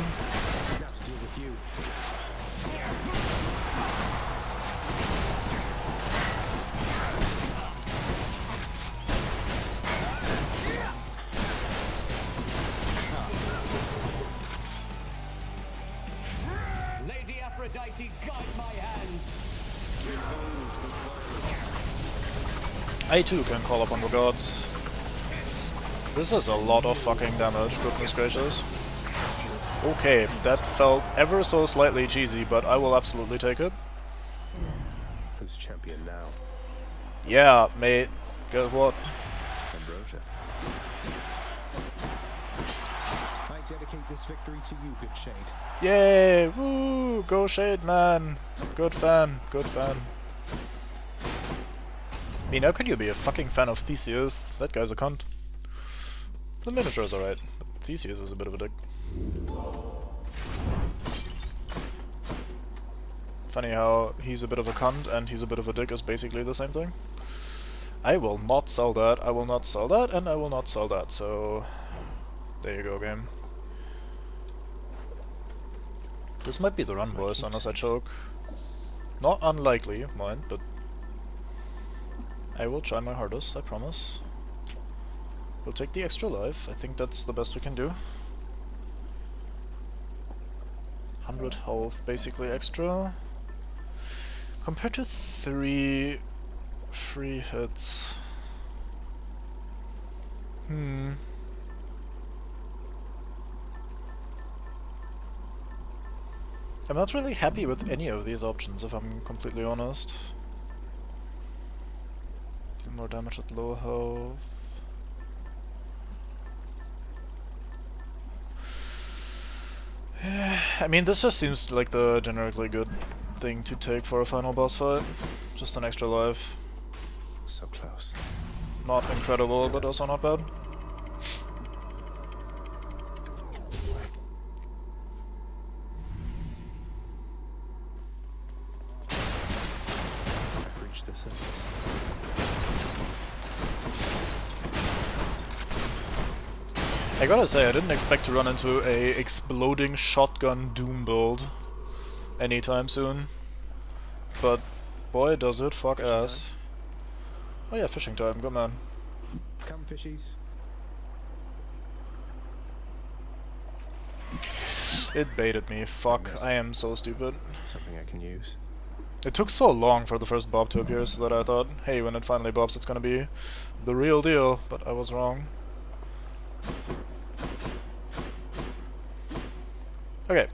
Lady Aphrodite, guide my hand. I too can call upon the gods. This is a lot of fucking damage, goodness gracious. Okay, that felt ever so slightly cheesy, but I will absolutely take it. Who's champion now? Yeah, mate. Guess what? Ambrosia. I dedicate this victory to you, good Shade. Yay! Woo! Go Shade, man! Good fan, good fan. I mean, how can you be a fucking fan of Theseus? That guy's a cunt. The miniature's alright. Theseus is a bit of a dick. Funny how he's a bit of a cunt and he's a bit of a dick is basically the same thing. I will not sell that, I will not sell that, and I will not sell that, so... There you go, game. This might be the run, boys, unless I choke. Not unlikely, mind, but... I will try my hardest, I promise. We'll take the extra life, I think that's the best we can do. 100 health, basically extra. Compared to 3 free hits. I'm not really happy with any of these options, if I'm completely honest. Do more damage at low health. I mean, this just seems like the generically good thing to take for a final boss fight. Just an extra life. So close. Not incredible, but also not bad. I've reached the surface. I gotta say, I didn't expect to run into a exploding shotgun Doom build anytime soon. But boy, does it fuck Fishing ass. time? Oh yeah, fishing time, good man. Come, fishies. It baited me, fuck, missed. I am so stupid. Something I can use. It took so long for the first bob to appear so that I thought, hey, when it finally bobs it's gonna be the real deal, but I was wrong. Okay,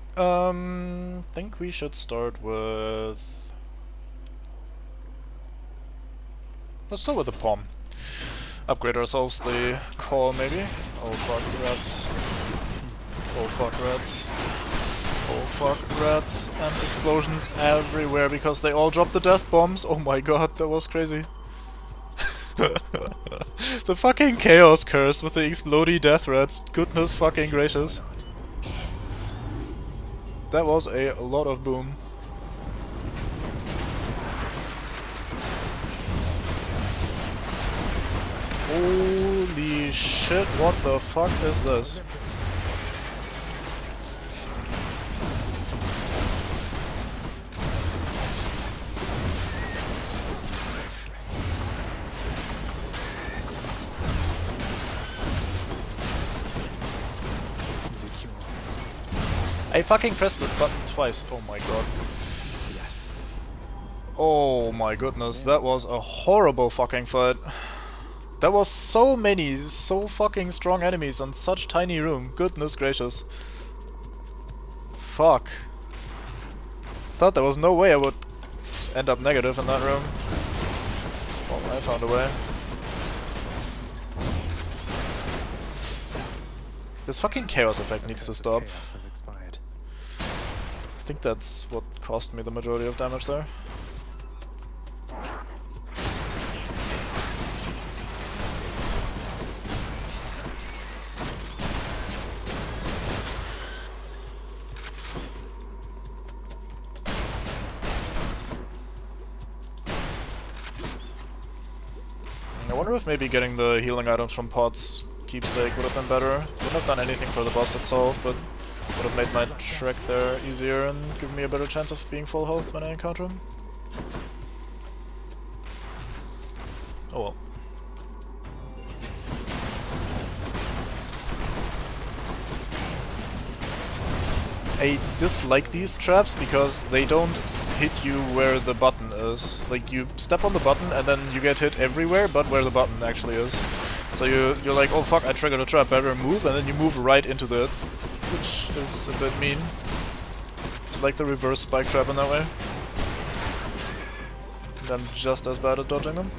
think we should start with... Let's start with the POM. Upgrade ourselves the call, maybe. Oh fuck, rats. Oh fuck, rats. Oh fuck, rats. And explosions everywhere because they all dropped the death bombs. Oh my god, that was crazy. The fucking chaos curse with the explodey death rats. Goodness fucking gracious. That was a lot of boom. Holy shit, what the fuck is this? I fucking pressed the button twice. Oh my god. Yes. Oh my goodness, that was a horrible fucking fight. There was so many, so fucking strong enemies on such tiny room. Goodness gracious. Fuck. Thought there was no way I would end up negative in that room. Well, I found a way. This fucking chaos effect needs to stop. Chaos has expired. I think that's what cost me the majority of damage there. I wonder if maybe getting the healing items from pots keepsake would have been better. Wouldn't have done anything for the boss itself, but would have made my trek there easier and given me a better chance of being full health when I encounter him. Oh well. I dislike these traps because they don't hit you where the button is. Like, you step on the button and then you get hit everywhere but where the button actually is. So you're like, oh fuck, I triggered a trap, better move, and then you move right into it, which is a bit mean. It's like the reverse spike trap in that way. And I'm just as bad at dodging them.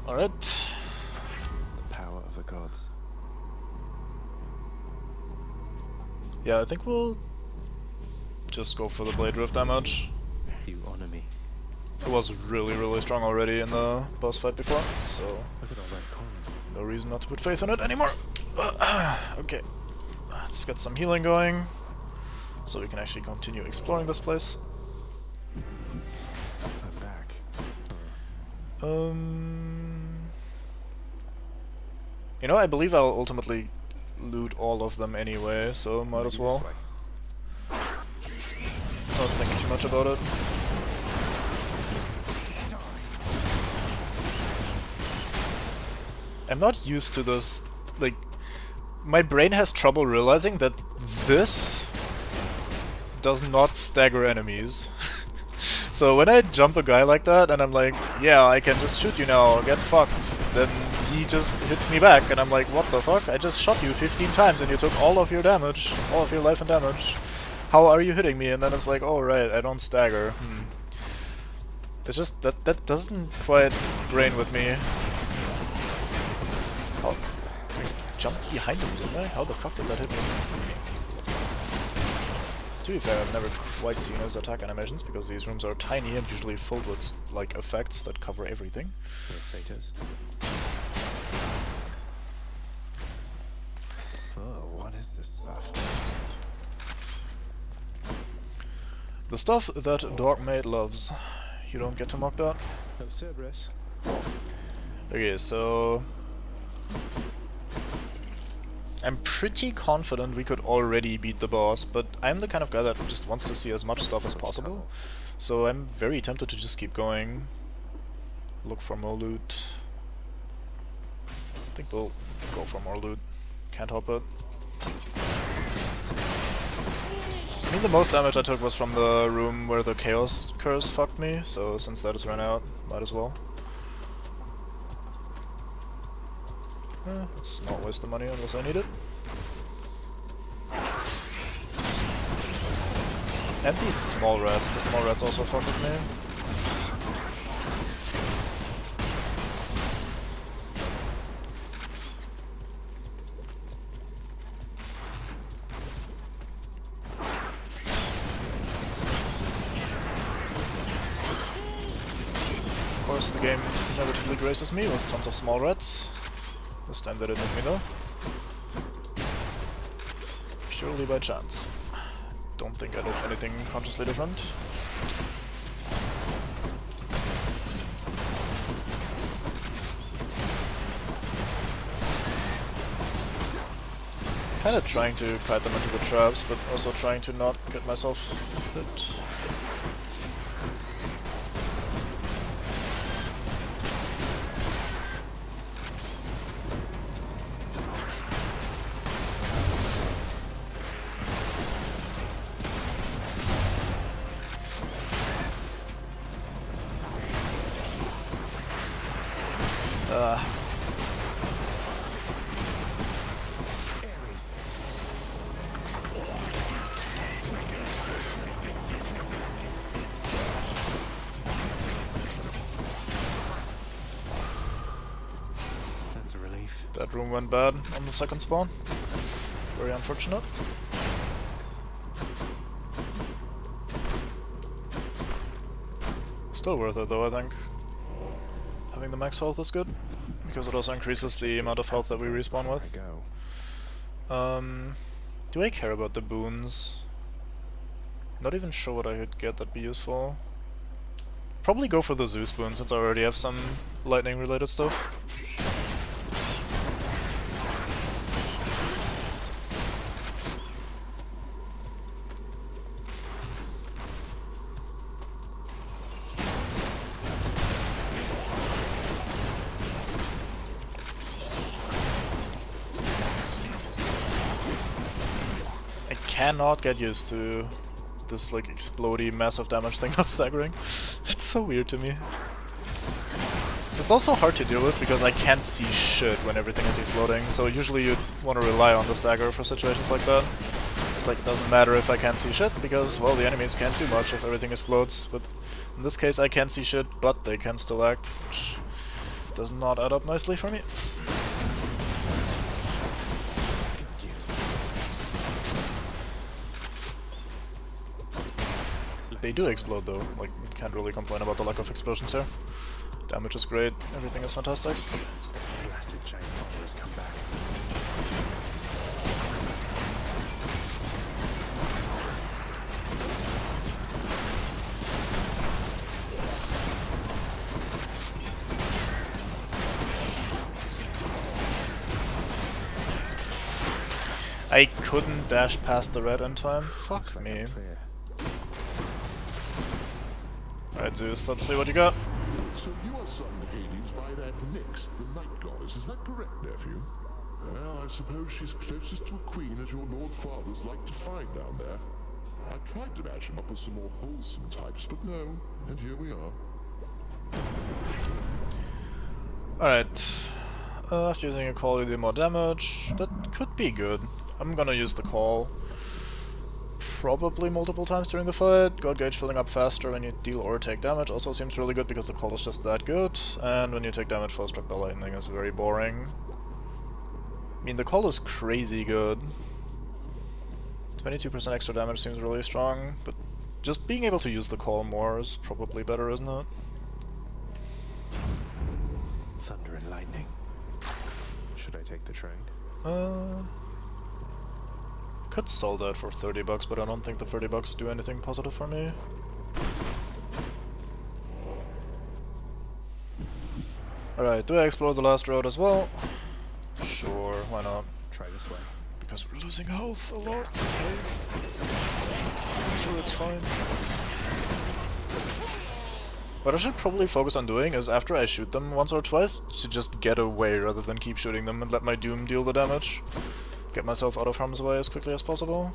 Alright. The power of the gods. Yeah, I think we'll just go for the blade rift damage. You honor me. It was really strong already in the boss fight before, so Look at all that coin. no reason not to put faith in it anymore. Okay, let's get some healing going, so we can actually continue exploring this place. I'm back. You know, I believe I'll ultimately loot all of them anyway, so might as well. Not thinking too much about it. I'm not used to this, like, my brain has trouble realizing that this does not stagger enemies. So when I jump a guy like that and I'm like, yeah, I can just shoot you now, get fucked, then he just hits me back and I'm like, what the fuck? I just shot you 15 times and you took all of your damage, all of your life and damage. How are you hitting me? And then it's like, oh right, I don't stagger. It's just, that doesn't quite brain with me. Oh, I jumped behind him, didn't I? How the fuck did that hit me? To be fair, I've never quite seen his attack animations because these rooms are tiny and usually filled with like effects that cover everything. Yes, it is. Oh, what is this stuff? The stuff that Dark Maid loves. You don't get to mock that? Oh, Cerberus. Okay, so I'm pretty confident we could already beat the boss, but I'm the kind of guy that just wants to see as much stuff as possible. So I'm very tempted to just keep going. Look for more loot. I think we'll go for more loot. Can't help it. I mean, the most damage I took was from the room where the Chaos Curse fucked me, so since that has run out, might as well. Let's not waste the money unless I need it. And these small rats. The small rats also fuck with me. Of course, the game inevitably graces me with tons of small rats. This time they didn't hit me though. Purely by chance. Don't think I did anything consciously different. Kinda trying to kite them into the traps, but also trying to not get myself hit. That's a relief. That room went bad on the second spawn. Very unfortunate. Still worth it though, I think. Having the max health is good, because it also increases the amount of health that we respawn with. Do I care about the boons? Not even sure what I could get that'd be useful. Probably go for the Zeus boon, since I already have some lightning related stuff. I cannot get used to this like explodey massive damage thing of staggering. It's so weird to me. It's also hard to deal with because I can't see shit when everything is exploding, so usually you'd want to rely on the stagger for situations like that. It's like it doesn't matter if I can't see shit because, well, the enemies can't do much if everything explodes, but in this case I can't see shit, but they can still act, which does not add up nicely for me. They do explode though, like, you can't really complain about the lack of explosions here. Damage is great, everything is fantastic. The blasted giant father has come back. I couldn't dash past the red in time. Fuck me. Alright, Zeus, let's see what you got. So you are summoned Hades by that Nyx, the night goddess, is that correct, nephew? Well, I suppose she's closest to a queen as your lord fathers like to find down there. I tried to match him up with some more wholesome types, but no, and here we are. Alright. After using a call, you do more damage. That could be good. I'm gonna use the call. Probably multiple times during the fight. God Gauge filling up faster when you deal or take damage also seems really good because the call is just that good. And when you take damage, fall struck by lightning is very boring. I mean, the call is crazy good. 22% extra damage seems really strong, but just being able to use the call more is probably better, isn't it? Thunder and lightning. Should I take the trade? Could sell that for 30 bucks, but I don't think the 30 bucks do anything positive for me. Alright, do I explore the last road as well? Sure, why not? Try this way. Because we're losing health a lot. Okay. I'm sure it's fine. What I should probably focus on doing is after I shoot them once or twice, to just get away rather than keep shooting them and let my Doom deal the damage. Get myself out of harm's way as quickly as possible.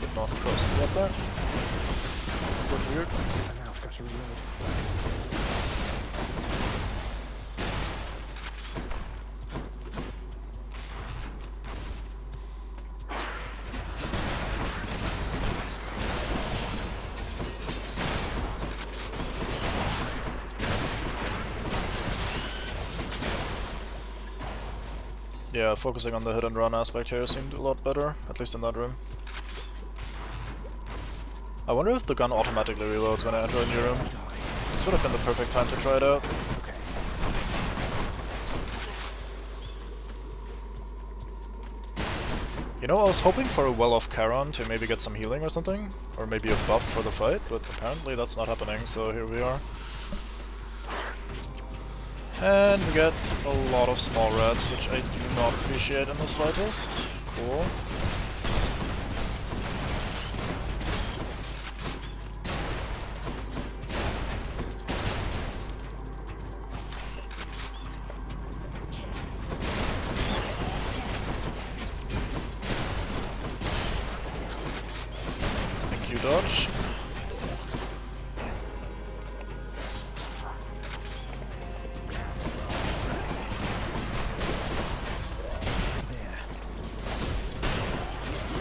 Could not cross the gap there. That's weird. And now I've got to reload. Yeah, focusing on the hit and run aspect here seemed a lot better, at least in that room. I wonder if the gun automatically reloads when I enter a new room. This would have been the perfect time to try it out. Okay. You know, I was hoping for a well-off Charon to maybe get some healing or something, or maybe a buff for the fight, but apparently that's not happening, so here we are. And we get a lot of small rats, which I do not appreciate in the slightest. Cool. Thank you, dodge.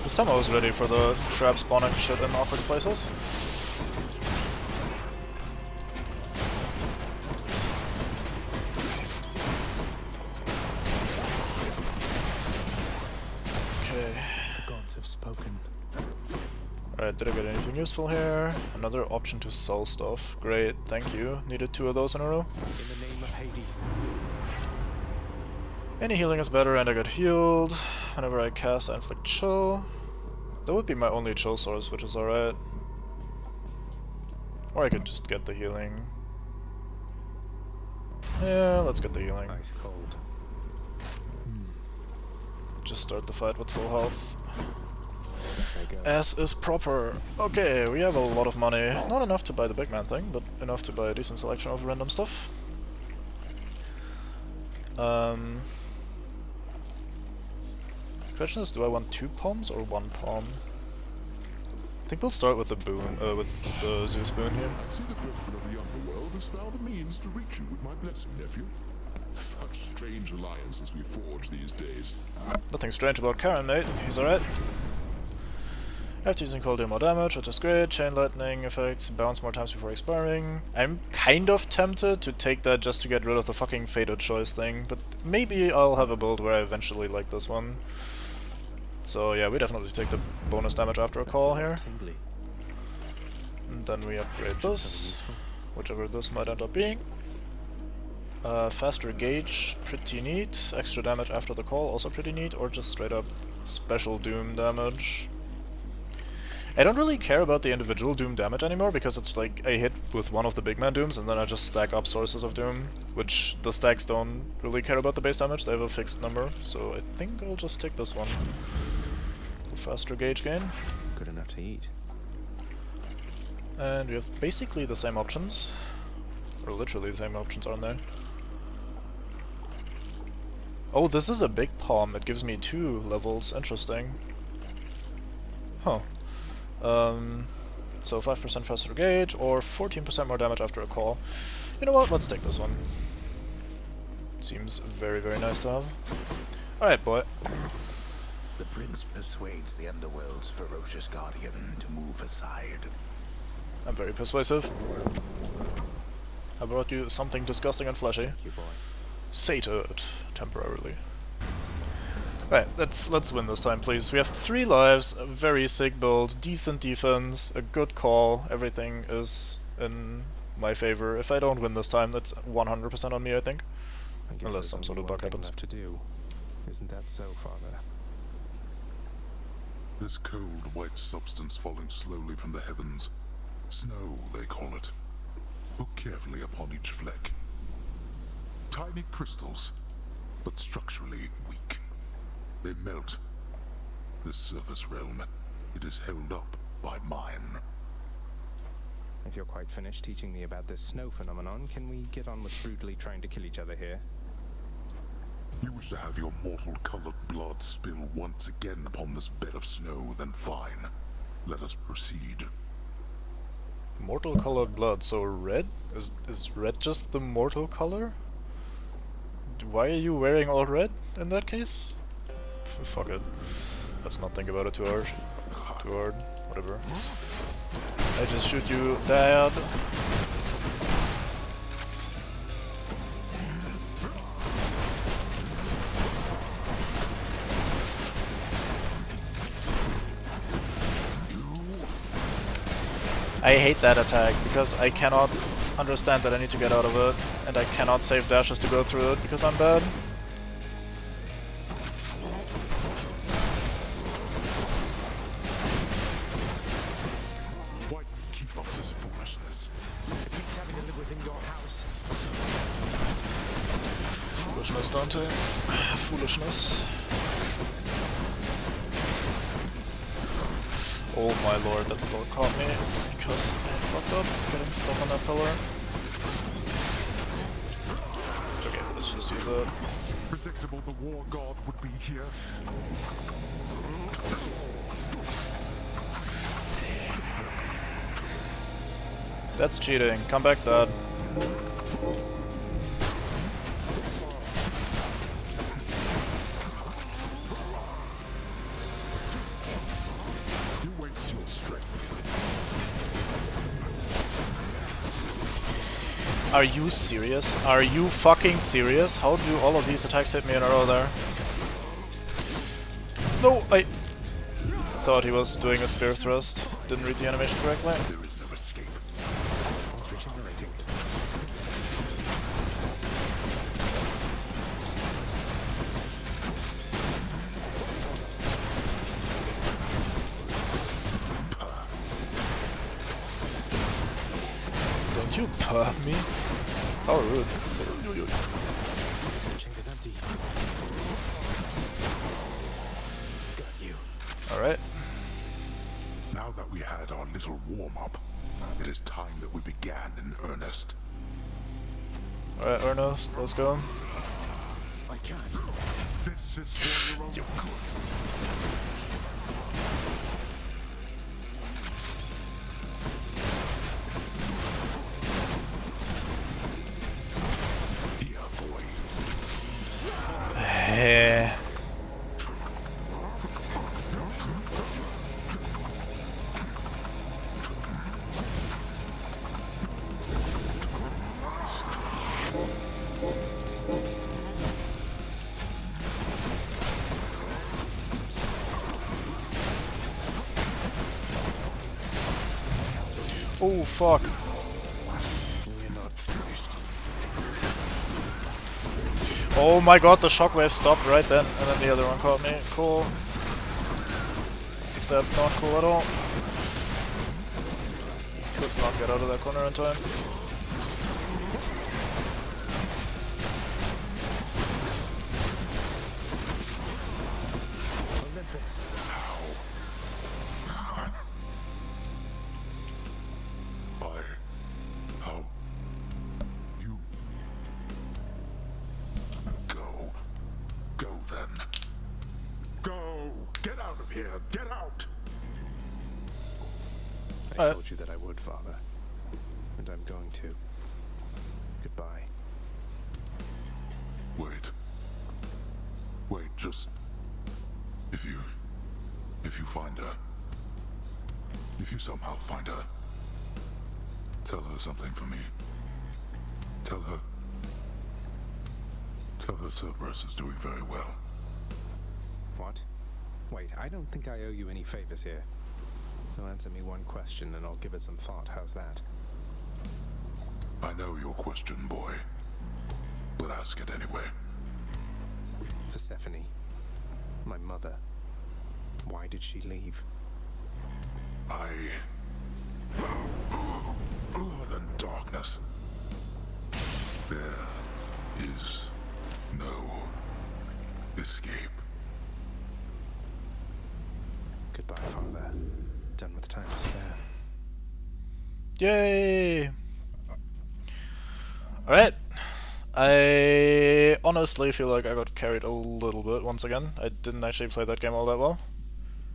This time I was ready for the trap spawning shit in awkward places. Okay. The gods have spoken. Alright, did I get anything useful here? Another option to sell stuff. Great, thank you. Needed 2 of those in a row. In the name of Hades. Any healing is better, and I get healed. Whenever I cast, I inflict chill. That would be my only chill source, which is alright. Or I could just get the healing. Yeah, let's get the healing. Ice cold. Just start the fight with full health. There you go. As is proper. Okay, we have a lot of money. Not enough to buy the big man thing, but enough to buy a decent selection of random stuff. Question is, do I want 2 palms or 1 palm? I think we'll start with the boon, with the Zeus boon here. See the Prince of the Underworld has found the means to reach you with my blessing, nephew. Such strange alliances we forge these days. Nothing strange about Karen, mate. He's alright. After using cold, deal more damage, which is great. Chain lightning effects, bounce more times before expiring. I'm kind of tempted to take that just to get rid of the fucking fated choice thing, but maybe I'll have a build where I eventually like this one. So yeah, we definitely take the bonus damage after a call here. And then we upgrade this, whichever this might end up being. Faster gauge, pretty neat. Extra damage after the call, also pretty neat. Or just straight up special doom damage. I don't really care about the individual doom damage anymore, because it's like I hit with one of the big man dooms and then I just stack up sources of doom, which the stacks don't really care about the base damage, they have a fixed number, so I think I'll just take this one. Faster gauge gain. Good enough to eat. And we have basically the same options. Or literally the same options, aren't they? Oh, this is a big palm, it gives me 2 levels, interesting. Huh. So 5% faster gauge, or 14% more damage after a call. You know what, let's take this one. Seems very, very nice to have. Alright, boy. The prince persuades the Underworld's ferocious guardian to move aside. I'm very persuasive. I brought you something disgusting and fleshy. Thank you, boy. Sated, temporarily. Right, let's win this time, please. We have 3 lives, a very sick build, decent defense, a good call. Everything is in my favor. If I don't win this time, that's 100% on me, I think. I guess Unless there's some sort of only one bug thing happens. left to do. Isn't that so, Father? This cold, white substance falling slowly from the heavens. Snow, they call it. Look carefully upon each fleck. Tiny crystals, but structurally weak. They melt. This surface realm, it is held up by mine. If you're quite finished teaching me about this snow phenomenon, can we get on with brutally trying to kill each other here? You wish to have your mortal-colored blood spill once again upon this bed of snow, then fine. Let us proceed. Mortal colored blood, so red? Is red just the mortal color? Why are you wearing all red in that case? Fuck it. Let's not think about it too hard. Whatever. I just shoot you, Dad. I hate that attack, because I cannot understand that I need to get out of it, and I cannot save dashes to go through it, because I'm bad. Why do you keep up this foolishness? It beats having to live within your house. Foolishness, Dante. Foolishness. Oh my lord, that still caught me, because I fucked up getting stuck on that pillar. Okay, let's just use it. Predictable the war god would be here. That's cheating. Come back, Dad. You waste your strength. Are you serious? Are you fucking serious? How do all of these attacks hit me in a row there? No, I thought he was doing a spear thrust. Didn't read the animation correctly. There is no escape. It's regenerating. Don't you perp me? How rude. Chink is empty. Got you. Alright. Now that we had our little warm-up, it is time that we began in earnest. Alright, Ernest, let's go. I can't. This is for your own good. Yeah, boy. Eh. Oh fuck. We're not finished. Oh my god, the shockwave stopped right then, and then the other one caught me. Cool. Except not cool at all. Could not get out of that corner in time. Olympus. How? You... Go. Go then. Go! Get out of here! Get out! I told you that I would, Father. And I'm going to. Goodbye. Wait. Wait, just... If you find her... If you somehow find her... Tell her something for me. Tell her Cerberus is doing very well. What? Wait, I don't think I owe you any favors here. So answer me one question and I'll give it some thought. How's that? I know your question, boy. But ask it anyway. Persephone. My mother. Why did she leave? Blood and darkness. There is no escape. Goodbye, Father. Done with time to spare. Yay! Alright. I honestly feel like I got carried a little bit once again. I didn't actually play that game all that well.